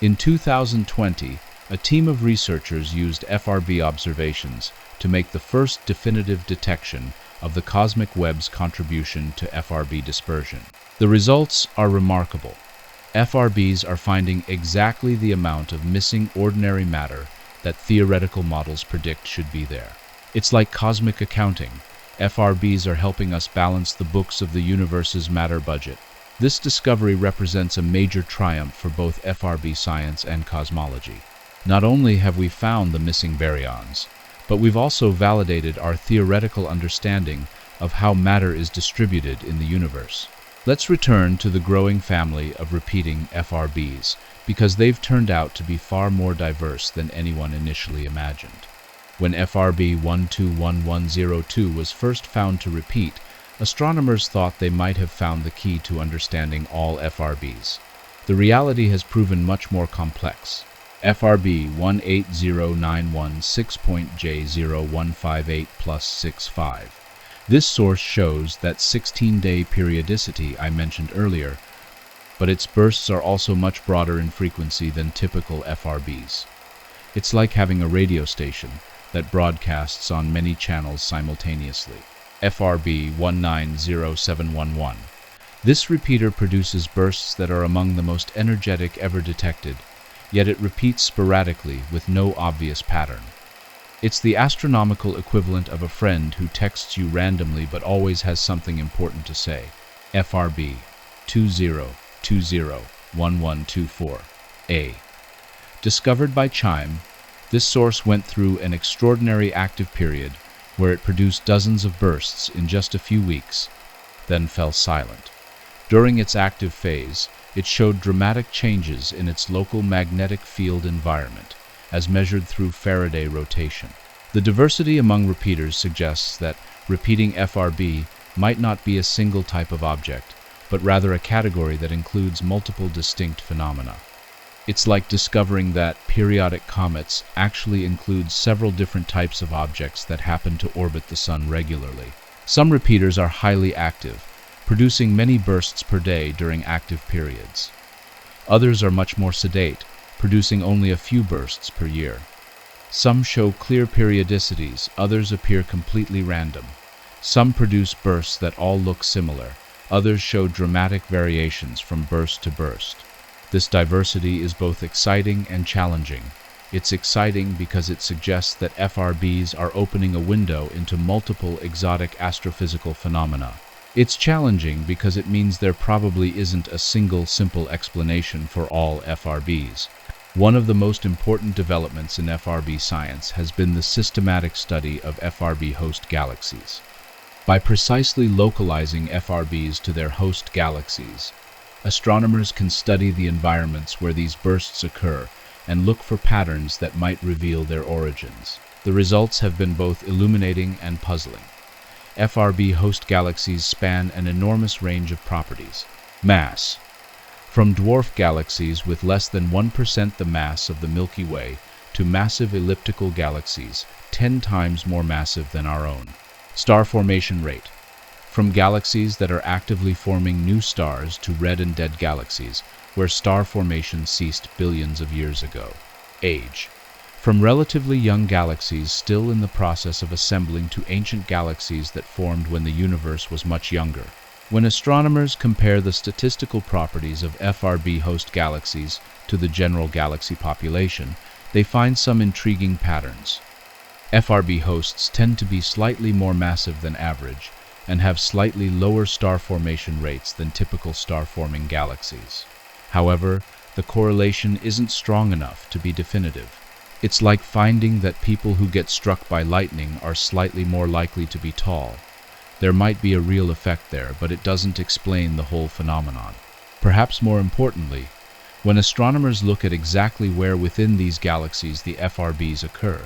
In 2020, a team of researchers used FRB observations to make the first definitive detection of the cosmic web's contribution to FRB dispersion. The results are remarkable. FRBs are finding exactly the amount of missing ordinary matter that theoretical models predict should be there. It's like cosmic accounting. FRBs are helping us balance the books of the universe's matter budget. This discovery represents a major triumph for both FRB science and cosmology. Not only have we found the missing baryons, but we've also validated our theoretical understanding of how matter is distributed in the universe. Let's return to the growing family of repeating FRBs, because they've turned out to be far more diverse than anyone initially imagined. When FRB 121102 was first found to repeat, astronomers thought they might have found the key to understanding all FRBs. The reality has proven much more complex. FRB 180916.J0158 plus 65. This source shows that 16-day periodicity I mentioned earlier, but its bursts are also much broader in frequency than typical FRBs. It's like having a radio station that broadcasts on many channels simultaneously. FRB 190711. This repeater produces bursts that are among the most energetic ever detected, yet it repeats sporadically with no obvious pattern. It's the astronomical equivalent of a friend who texts you randomly but always has something important to say. FRB 20201124A. Discovered by Chime, this source went through an extraordinary active period where it produced dozens of bursts in just a few weeks, then fell silent. During its active phase, it showed dramatic changes in its local magnetic field environment, as measured through Faraday rotation. The diversity among repeaters suggests that repeating FRB might not be a single type of object, but rather a category that includes multiple distinct phenomena. It's like discovering that periodic comets actually include several different types of objects that happen to orbit the Sun regularly. Some repeaters are highly active, producing many bursts per day during active periods. Others are much more sedate, producing only a few bursts per year. Some show clear periodicities, others appear completely random. Some produce bursts that all look similar, others show dramatic variations from burst to burst. This diversity is both exciting and challenging. It's exciting because it suggests that FRBs are opening a window into multiple exotic astrophysical phenomena. It's challenging because it means there probably isn't a single simple explanation for all FRBs. One of the most important developments in FRB science has been the systematic study of FRB host galaxies. By precisely localizing FRBs to their host galaxies, astronomers can study the environments where these bursts occur and look for patterns that might reveal their origins. The results have been both illuminating and puzzling. FRB host galaxies span an enormous range of properties. Mass. From dwarf galaxies with less than 1% the mass of the Milky Way to massive elliptical galaxies, 10 times more massive than our own. Star formation rate. From galaxies that are actively forming new stars to red and dead galaxies, where star formation ceased billions of years ago. Age. from relatively young galaxies still in the process of assembling to ancient galaxies that formed when the universe was much younger. When astronomers compare the statistical properties of FRB host galaxies to the general galaxy population, they find some intriguing patterns. FRB hosts tend to be slightly more massive than average and have slightly lower star formation rates than typical star-forming galaxies. However, the correlation isn't strong enough to be definitive. It's like finding that people who get struck by lightning are slightly more likely to be tall. There might be a real effect there, but it doesn't explain the whole phenomenon. Perhaps more importantly, when astronomers look at exactly where within these galaxies the FRBs occur,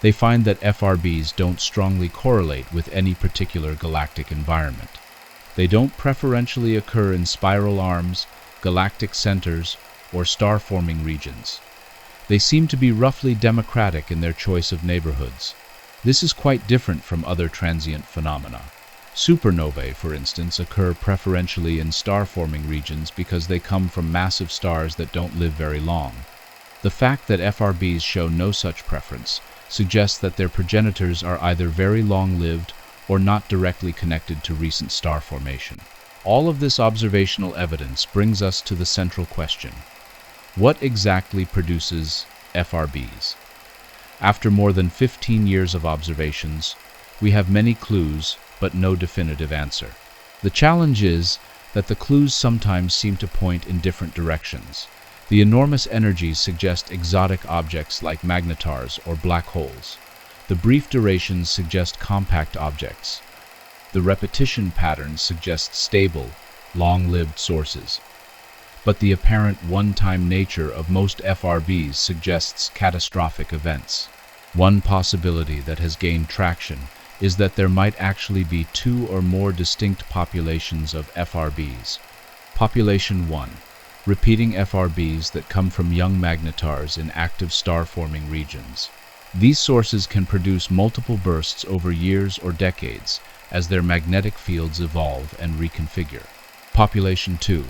they find that FRBs don't strongly correlate with any particular galactic environment. They don't preferentially occur in spiral arms, galactic centers, or star-forming regions. They seem to be roughly democratic in their choice of neighborhoods. This is quite different from other transient phenomena. Supernovae, for instance, occur preferentially in star-forming regions because they come from massive stars that don't live very long. The fact that FRBs show no such preference suggests that their progenitors are either very long-lived or not directly connected to recent star formation. All of this observational evidence brings us to the central question: what exactly produces FRBs? After more than 15 years of observations, we have many clues, but no definitive answer. The challenge is that the clues sometimes seem to point in different directions. The enormous energies suggest exotic objects like magnetars or black holes. The brief durations suggest compact objects. The repetition patterns suggest stable, long-lived sources. But the apparent one-time nature of most FRBs suggests catastrophic events. One possibility that has gained traction is that there might actually be two or more distinct populations of FRBs. Population 1. Repeating FRBs that come from young magnetars in active star-forming regions. These sources can produce multiple bursts over years or decades as their magnetic fields evolve and reconfigure. Population 2.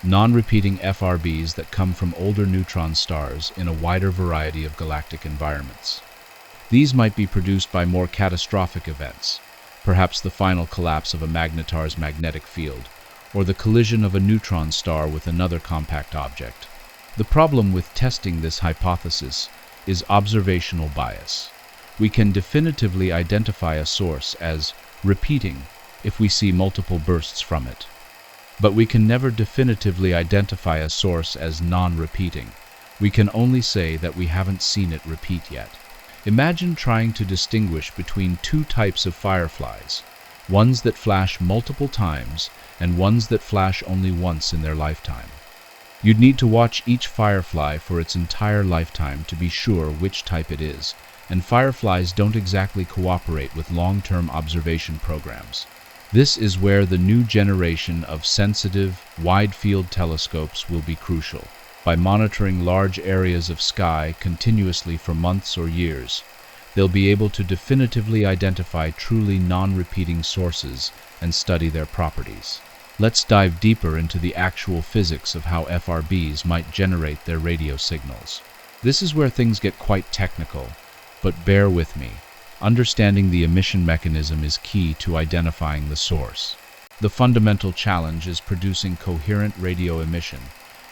Non-repeating FRBs that come from older neutron stars in a wider variety of galactic environments. These might be produced by more catastrophic events, perhaps the final collapse of a magnetar's magnetic field, or the collision of a neutron star with another compact object. The problem with testing this hypothesis is observational bias. We can definitively identify a source as repeating if we see multiple bursts from it. But we can never definitively identify a source as non-repeating. We can only say that we haven't seen it repeat yet. Imagine trying to distinguish between two types of fireflies, ones that flash multiple times and ones that flash only once in their lifetime. You'd need to watch each firefly for its entire lifetime to be sure which type it is, and fireflies don't exactly cooperate with long-term observation programs. This is where the new generation of sensitive, wide-field telescopes will be crucial. By monitoring large areas of sky continuously for months or years, they'll be able to definitively identify truly non-repeating sources and study their properties. Let's dive deeper into the actual physics of how FRBs might generate their radio signals. This is where things get quite technical, but bear with me. Understanding the emission mechanism is key to identifying the source. The fundamental challenge is producing coherent radio emission,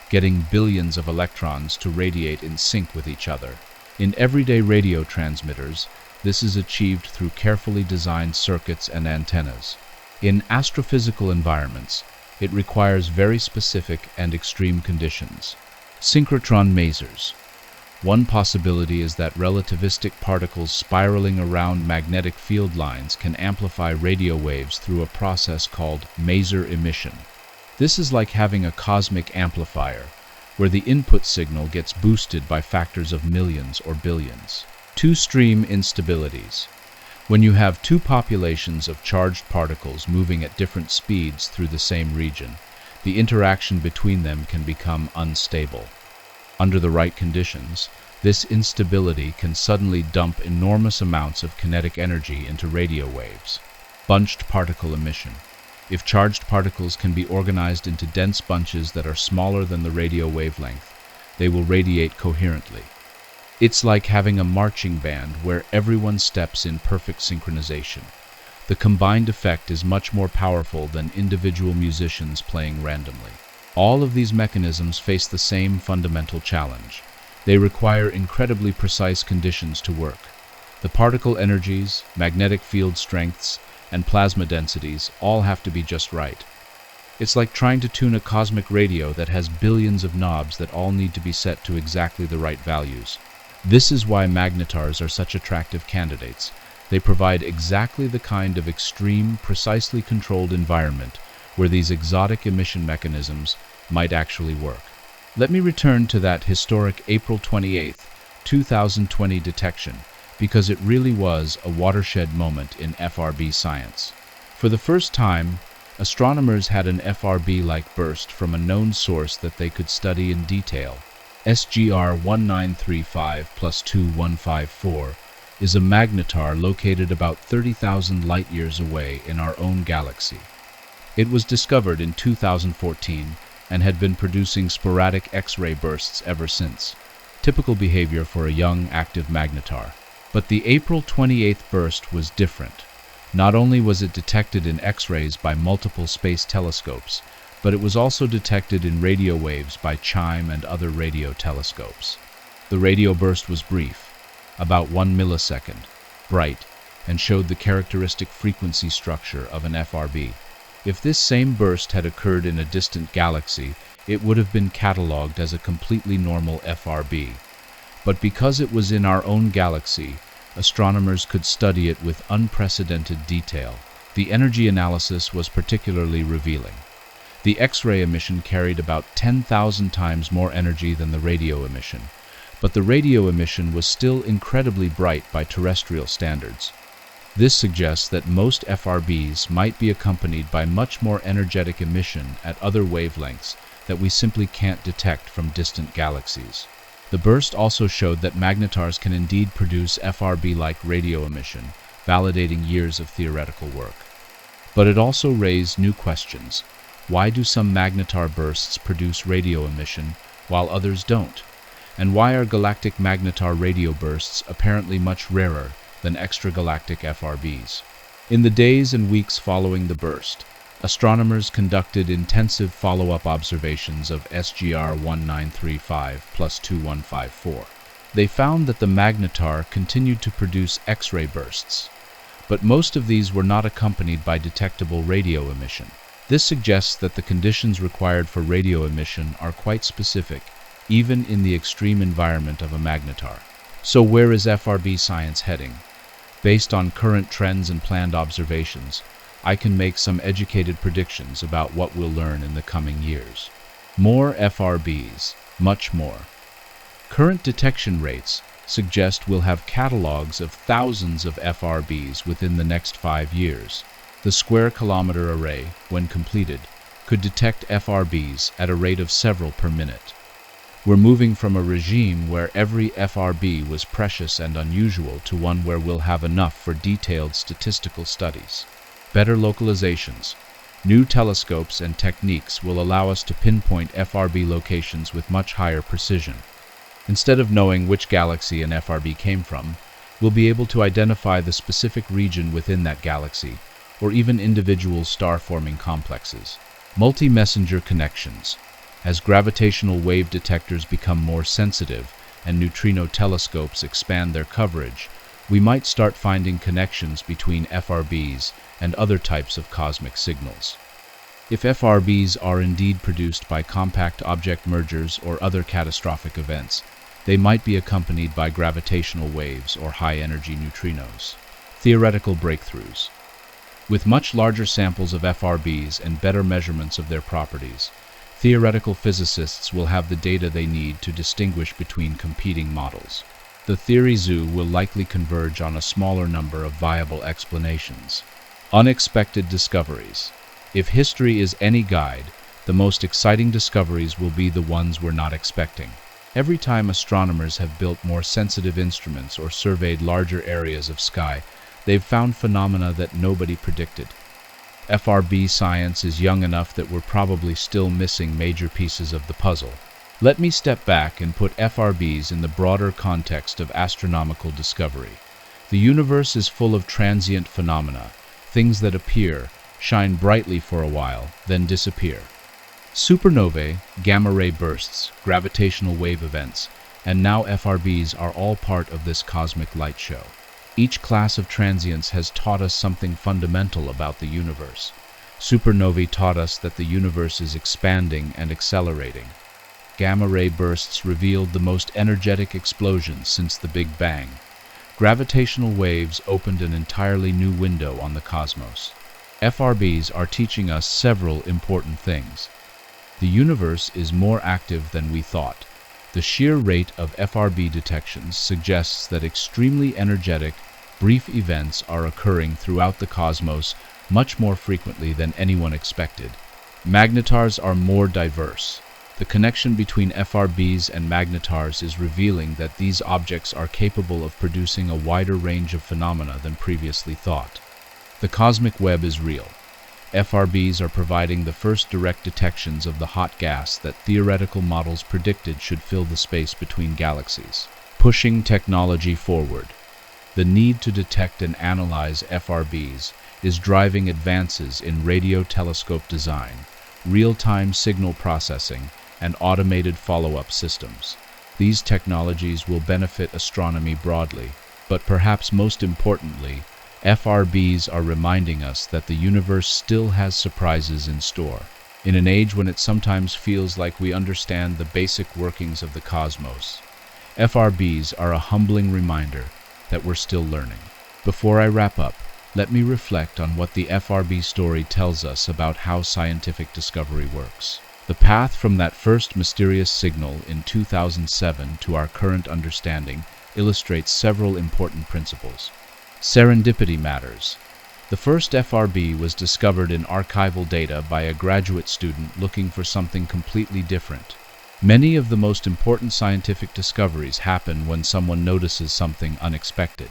getting billions of electrons to radiate in sync with each other. In everyday radio transmitters, this is achieved through carefully designed circuits and antennas. In astrophysical environments, it requires very specific and extreme conditions. Synchrotron masers. One possibility is that relativistic particles spiraling around magnetic field lines can amplify radio waves through a process called maser emission. This is like having a cosmic amplifier, where the input signal gets boosted by factors of millions or billions. Two-stream instabilities. When you have two populations of charged particles moving at different speeds through the same region, the interaction between them can become unstable. Under the right conditions, this instability can suddenly dump enormous amounts of kinetic energy into radio waves. Bunched particle emission. If charged particles can be organized into dense bunches that are smaller than the radio wavelength, they will radiate coherently. It's like having a marching band where everyone steps in perfect synchronization. The combined effect is much more powerful than individual musicians playing randomly. All of these mechanisms face the same fundamental challenge. They require incredibly precise conditions to work. The particle energies, magnetic field strengths, and plasma densities all have to be just right. It's like trying to tune a cosmic radio that has billions of knobs that all need to be set to exactly the right values. This is why magnetars are such attractive candidates. They provide exactly the kind of extreme, precisely controlled environment where these exotic emission mechanisms might actually work. Let me return to that historic April 28, 2020 detection, because it really was a watershed moment in FRB science. For the first time, astronomers had an FRB-like burst from a known source that they could study in detail. SGR 1935 plus 2154 is a magnetar located about 30,000 light-years away in our own galaxy. It was discovered in 2014 and had been producing sporadic X-ray bursts ever since, typical behavior for a young, active magnetar. But the April 28th burst was different. Not only was it detected in X-rays by multiple space telescopes, but it was also detected in radio waves by CHIME and other radio telescopes. The radio burst was brief, about 1 millisecond, bright, and showed the characteristic frequency structure of an FRB. If this same burst had occurred in a distant galaxy, it would have been catalogued as a completely normal FRB. But because it was in our own galaxy, astronomers could study it with unprecedented detail. The energy analysis was particularly revealing. The X-ray emission carried about 10,000 times more energy than the radio emission, but the radio emission was still incredibly bright by terrestrial standards. This suggests that most FRBs might be accompanied by much more energetic emission at other wavelengths that we simply can't detect from distant galaxies. The burst also showed that magnetars can indeed produce FRB-like radio emission, validating years of theoretical work. But it also raised new questions. Why do some magnetar bursts produce radio emission while others don't? And why are galactic magnetar radio bursts apparently much rarer than extragalactic FRBs? In the days and weeks following the burst, astronomers conducted intensive follow-up observations of SGR 1935 plus 2154. They found that the magnetar continued to produce X-ray bursts, but most of these were not accompanied by detectable radio emission. This suggests that the conditions required for radio emission are quite specific, even in the extreme environment of a magnetar. So where is FRB science heading? Based on current trends and planned observations, I can make some educated predictions about what we'll learn in the coming years. More FRBs, much more. Current detection rates suggest we'll have catalogs of thousands of FRBs within the next 5 years. The Square Kilometer Array, when completed, could detect FRBs at a rate of several per minute. We're moving from a regime where every FRB was precious and unusual to one where we'll have enough for detailed statistical studies. Better localizations, new telescopes and techniques will allow us to pinpoint FRB locations with much higher precision. Instead of knowing which galaxy an FRB came from, we'll be able to identify the specific region within that galaxy, or even individual star-forming complexes. Multi-messenger connections. As gravitational wave detectors become more sensitive and neutrino telescopes expand their coverage, we might start finding connections between FRBs and other types of cosmic signals. If FRBs are indeed produced by compact object mergers or other catastrophic events, they might be accompanied by gravitational waves or high-energy neutrinos. Theoretical breakthroughs. With much larger samples of FRBs and better measurements of their properties, theoretical physicists will have the data they need to distinguish between competing models. The theory zoo will likely converge on a smaller number of viable explanations. Unexpected discoveries. If history is any guide, the most exciting discoveries will be the ones we're not expecting. Every time astronomers have built more sensitive instruments or surveyed larger areas of sky, they've found phenomena that nobody predicted. FRB science is young enough that we're probably still missing major pieces of the puzzle. Let me step back and put FRBs in the broader context of astronomical discovery. The universe is full of transient phenomena, things that appear, shine brightly for a while, then disappear. Supernovae, gamma-ray bursts, gravitational wave events, and now FRBs are all part of this cosmic light show. Each class of transients has taught us something fundamental about the universe. Supernovae taught us that the universe is expanding and accelerating. Gamma-ray bursts revealed the most energetic explosions since the Big Bang. Gravitational waves opened an entirely new window on the cosmos. FRBs are teaching us several important things. The universe is more active than we thought. The sheer rate of FRB detections suggests that extremely energetic, brief events are occurring throughout the cosmos much more frequently than anyone expected. Magnetars are more diverse. The connection between FRBs and magnetars is revealing that these objects are capable of producing a wider range of phenomena than previously thought. The cosmic web is real. FRBs are providing the first direct detections of the hot gas that theoretical models predicted should fill the space between galaxies, pushing technology forward. The need to detect and analyze FRBs is driving advances in radio telescope design, real-time signal processing, and automated follow-up systems. These technologies will benefit astronomy broadly, but perhaps most importantly, FRBs are reminding us that the universe still has surprises in store. In an age when it sometimes feels like we understand the basic workings of the cosmos, FRBs are a humbling reminder that we're still learning. Before I wrap up, let me reflect on what the FRB story tells us about how scientific discovery works. The path from that first mysterious signal in 2007 to our current understanding illustrates several important principles. Serendipity matters. The first FRB was discovered in archival data by a graduate student looking for something completely different. Many of the most important scientific discoveries happen when someone notices something unexpected.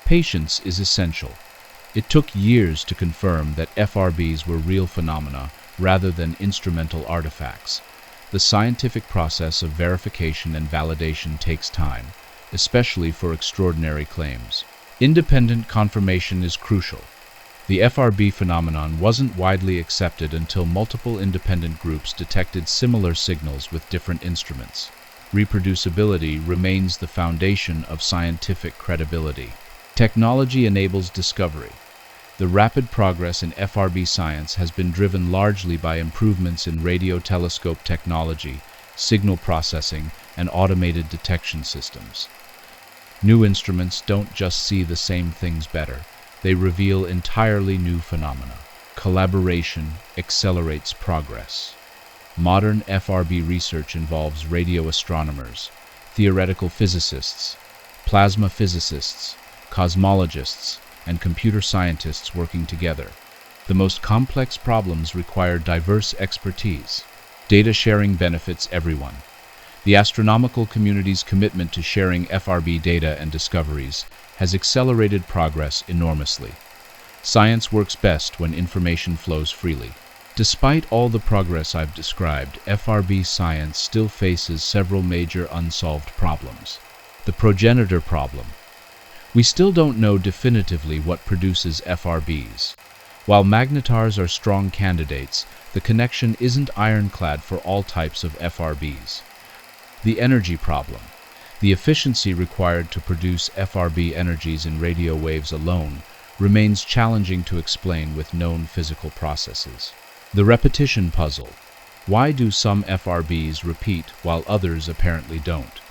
Patience is essential. It took years to confirm that FRBs were real phenomena rather than instrumental artifacts. The scientific process of verification and validation takes time, especially for extraordinary claims. Independent confirmation is crucial. The FRB phenomenon wasn't widely accepted until multiple independent groups detected similar signals with different instruments. Reproducibility remains the foundation of scientific credibility. Technology enables discovery. The rapid progress in FRB science has been driven largely by improvements in radio telescope technology, signal processing, and automated detection systems. New instruments don't just see the same things better, they reveal entirely new phenomena. Collaboration accelerates progress. Modern FRB research involves radio astronomers, theoretical physicists, plasma physicists, cosmologists, and computer scientists working together. The most complex problems require diverse expertise. Data sharing benefits everyone. The astronomical community's commitment to sharing FRB data and discoveries has accelerated progress enormously. Science works best when information flows freely. Despite all the progress I've described, FRB science still faces several major unsolved problems. The progenitor problem. We still don't know definitively what produces FRBs. While magnetars are strong candidates, the connection isn't ironclad for all types of FRBs. The energy problem. The efficiency required to produce FRB energies in radio waves alone remains challenging to explain with known physical processes. The repetition puzzle. Why do some FRBs repeat while others apparently don't?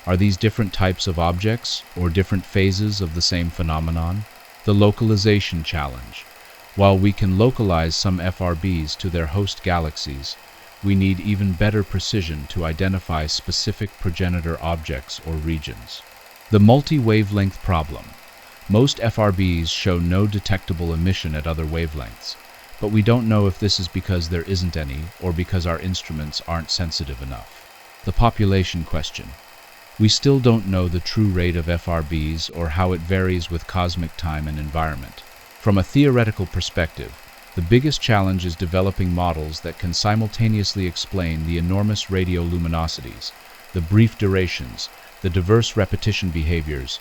Are these different types of objects or different phases of the same phenomenon? The localization challenge. While we can localize some FRBs to their host galaxies, we need even better precision to identify specific progenitor objects or regions. The multi-wavelength problem. Most FRBs show no detectable emission at other wavelengths, but we don't know if this is because there isn't any or because our instruments aren't sensitive enough. The population question. We still don't know the true rate of FRBs or how it varies with cosmic time and environment. From a theoretical perspective, The biggest challenge is developing models that can simultaneously explain the enormous radioluminosities, the brief durations, the diverse repetition behaviors,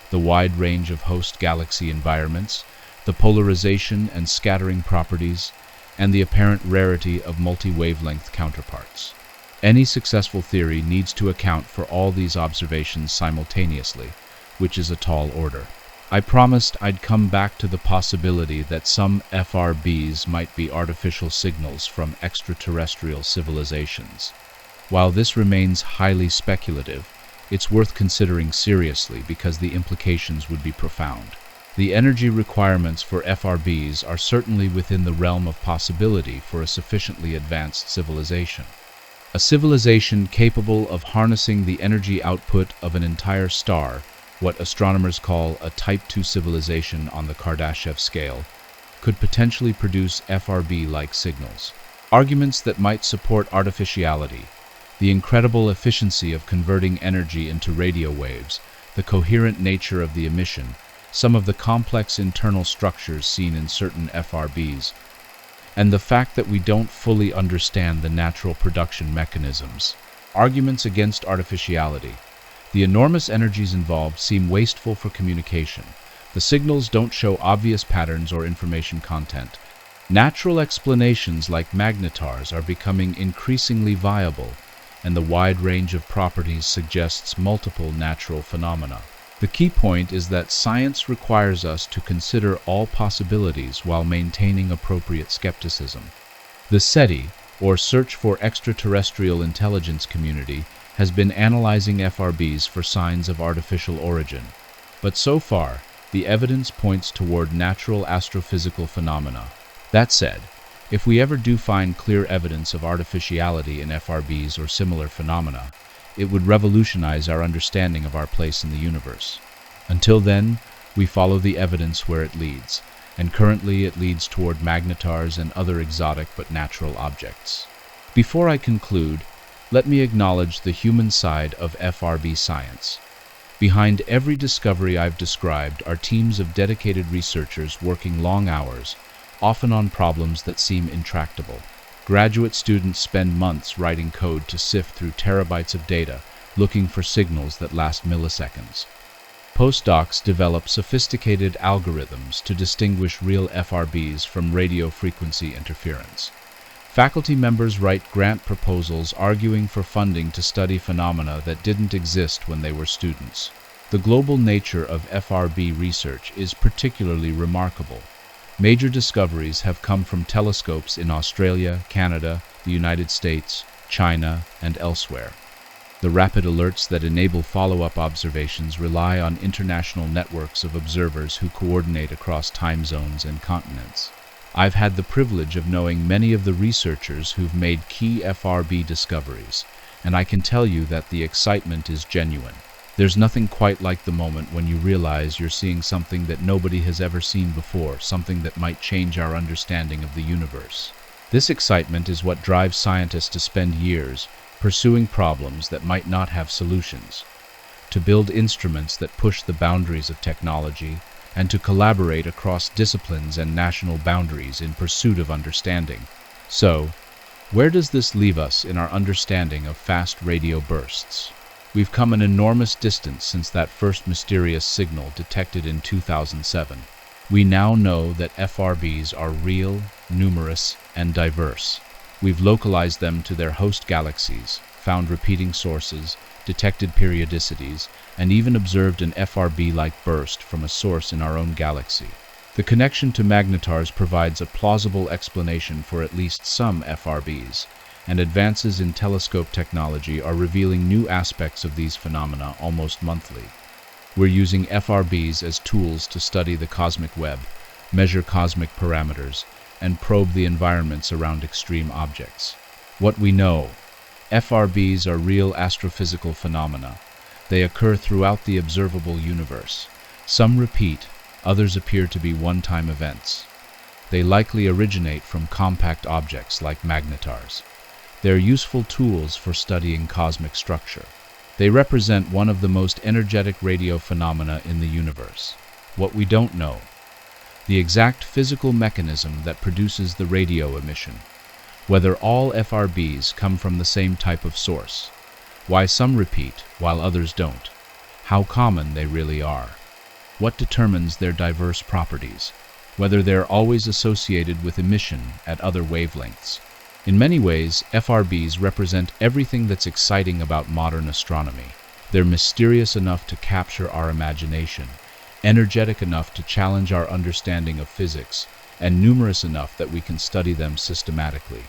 the wide range of host galaxy environments, the polarization and scattering properties, and the apparent rarity of multi-wavelength counterparts. Any successful theory needs to account for all these observations simultaneously, which is a tall order. I promised I'd come back to the possibility that some FRBs might be artificial signals from extraterrestrial civilizations. While this remains highly speculative, it's worth considering seriously because the implications would be profound. The energy requirements for FRBs are certainly within the realm of possibility for a sufficiently advanced civilization. A civilization capable of harnessing the energy output of an entire star, what astronomers call a Type II civilization on the Kardashev scale, could potentially produce FRB-like signals. Arguments that might support artificiality, the incredible efficiency of converting energy into radio waves, the coherent nature of the emission, some of the complex internal structures seen in certain FRBs, and the fact that we don't fully understand the natural production mechanisms. Arguments against artificiality. The enormous energies involved seem wasteful for communication. The signals don't show obvious patterns or information content. Natural explanations like magnetars are becoming increasingly viable, and the wide range of properties suggests multiple natural phenomena. The key point is that science requires us to consider all possibilities while maintaining appropriate skepticism. The SETI, or Search for Extraterrestrial Intelligence community, has been analyzing FRBs for signs of artificial origin, but so far, the evidence points toward natural astrophysical phenomena. That said, if we ever do find clear evidence of artificiality in FRBs or similar phenomena, it would revolutionize our understanding of our place in the universe. Until then, we follow the evidence where it leads, and currently it leads toward magnetars and other exotic but natural objects. Before I conclude, let me acknowledge the human side of FRB science. Behind every discovery I've described are teams of dedicated researchers working long hours, often on problems that seem intractable. Graduate students spend months writing code to sift through terabytes of data, looking for signals that last milliseconds. Postdocs develop sophisticated algorithms to distinguish real FRBs from radio frequency interference. Faculty members write grant proposals arguing for funding to study phenomena that didn't exist when they were students. The global nature of FRB research is particularly remarkable. Major discoveries have come from telescopes in Australia, Canada, the United States, China, and elsewhere. The rapid alerts that enable follow-up observations rely on international networks of observers who coordinate across time zones and continents. I've had the privilege of knowing many of the researchers who've made key FRB discoveries, and I can tell you that the excitement is genuine. There's nothing quite like the moment when you realize you're seeing something that nobody has ever seen before, something that might change our understanding of the universe. This excitement is what drives scientists to spend years pursuing problems that might not have solutions, to build instruments that push the boundaries of technology, and to collaborate across disciplines and national boundaries in pursuit of understanding. So, where does this leave us in our understanding of fast radio bursts? We've come an enormous distance since that first mysterious signal detected in 2007. We now know that FRBs are real, numerous, and diverse. We've localized them to their host galaxies, found repeating sources, detected periodicities, and even observed an FRB-like burst from a source in our own galaxy. The connection to magnetars provides a plausible explanation for at least some FRBs, and advances in telescope technology are revealing new aspects of these phenomena almost monthly. We're using FRBs as tools to study the cosmic web, measure cosmic parameters, and probe the environments around extreme objects. What we know: FRBs are real astrophysical phenomena. They occur throughout the observable universe. Some repeat, others appear to be one-time events. They likely originate from compact objects like magnetars. They're useful tools for studying cosmic structure. They represent one of the most energetic radio phenomena in the universe. What we don't know: the exact physical mechanism that produces the radio emission, whether all FRBs come from the same type of source, why some repeat while others don't, how common they really are, what determines their diverse properties, whether they're always associated with emission at other wavelengths. In many ways, FRBs represent everything that's exciting about modern astronomy. They're mysterious enough to capture our imagination, energetic enough to challenge our understanding of physics, and numerous enough that we can study them systematically.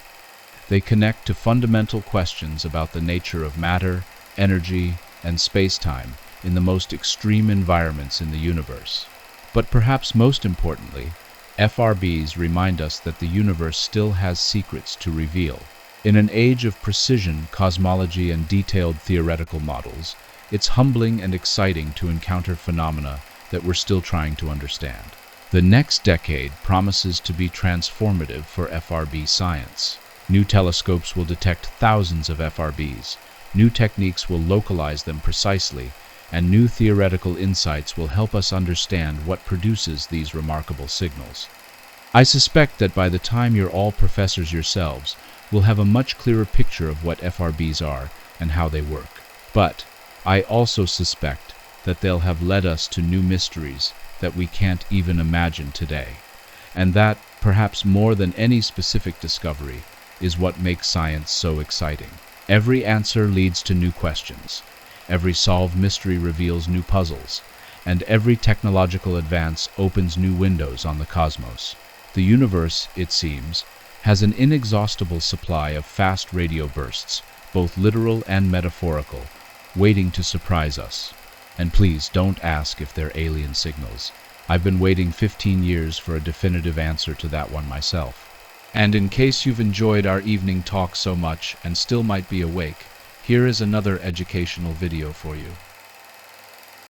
They connect to fundamental questions about the nature of matter, energy, and space-time in the most extreme environments in the universe. But perhaps most importantly, FRBs remind us that the universe still has secrets to reveal. In an age of precision, cosmology, and detailed theoretical models, it's humbling and exciting to encounter phenomena that we're still trying to understand. The next decade promises to be transformative for FRB science. New telescopes will detect thousands of FRBs, new techniques will localize them precisely, and new theoretical insights will help us understand what produces these remarkable signals. I suspect that by the time you're all professors yourselves, we'll have a much clearer picture of what FRBs are and how they work. But I also suspect that they'll have led us to new mysteries that we can't even imagine today. And that, perhaps more than any specific discovery, is what makes science so exciting. Every answer leads to new questions. Every solved mystery reveals new puzzles, and every technological advance opens new windows on the cosmos. The universe, it seems, has an inexhaustible supply of fast radio bursts, both literal and metaphorical, waiting to surprise us. And please don't ask if they're alien signals. I've been waiting 15 years for a definitive answer to that one myself. And in case you've enjoyed our evening talk so much and still might be awake, here is another educational video for you.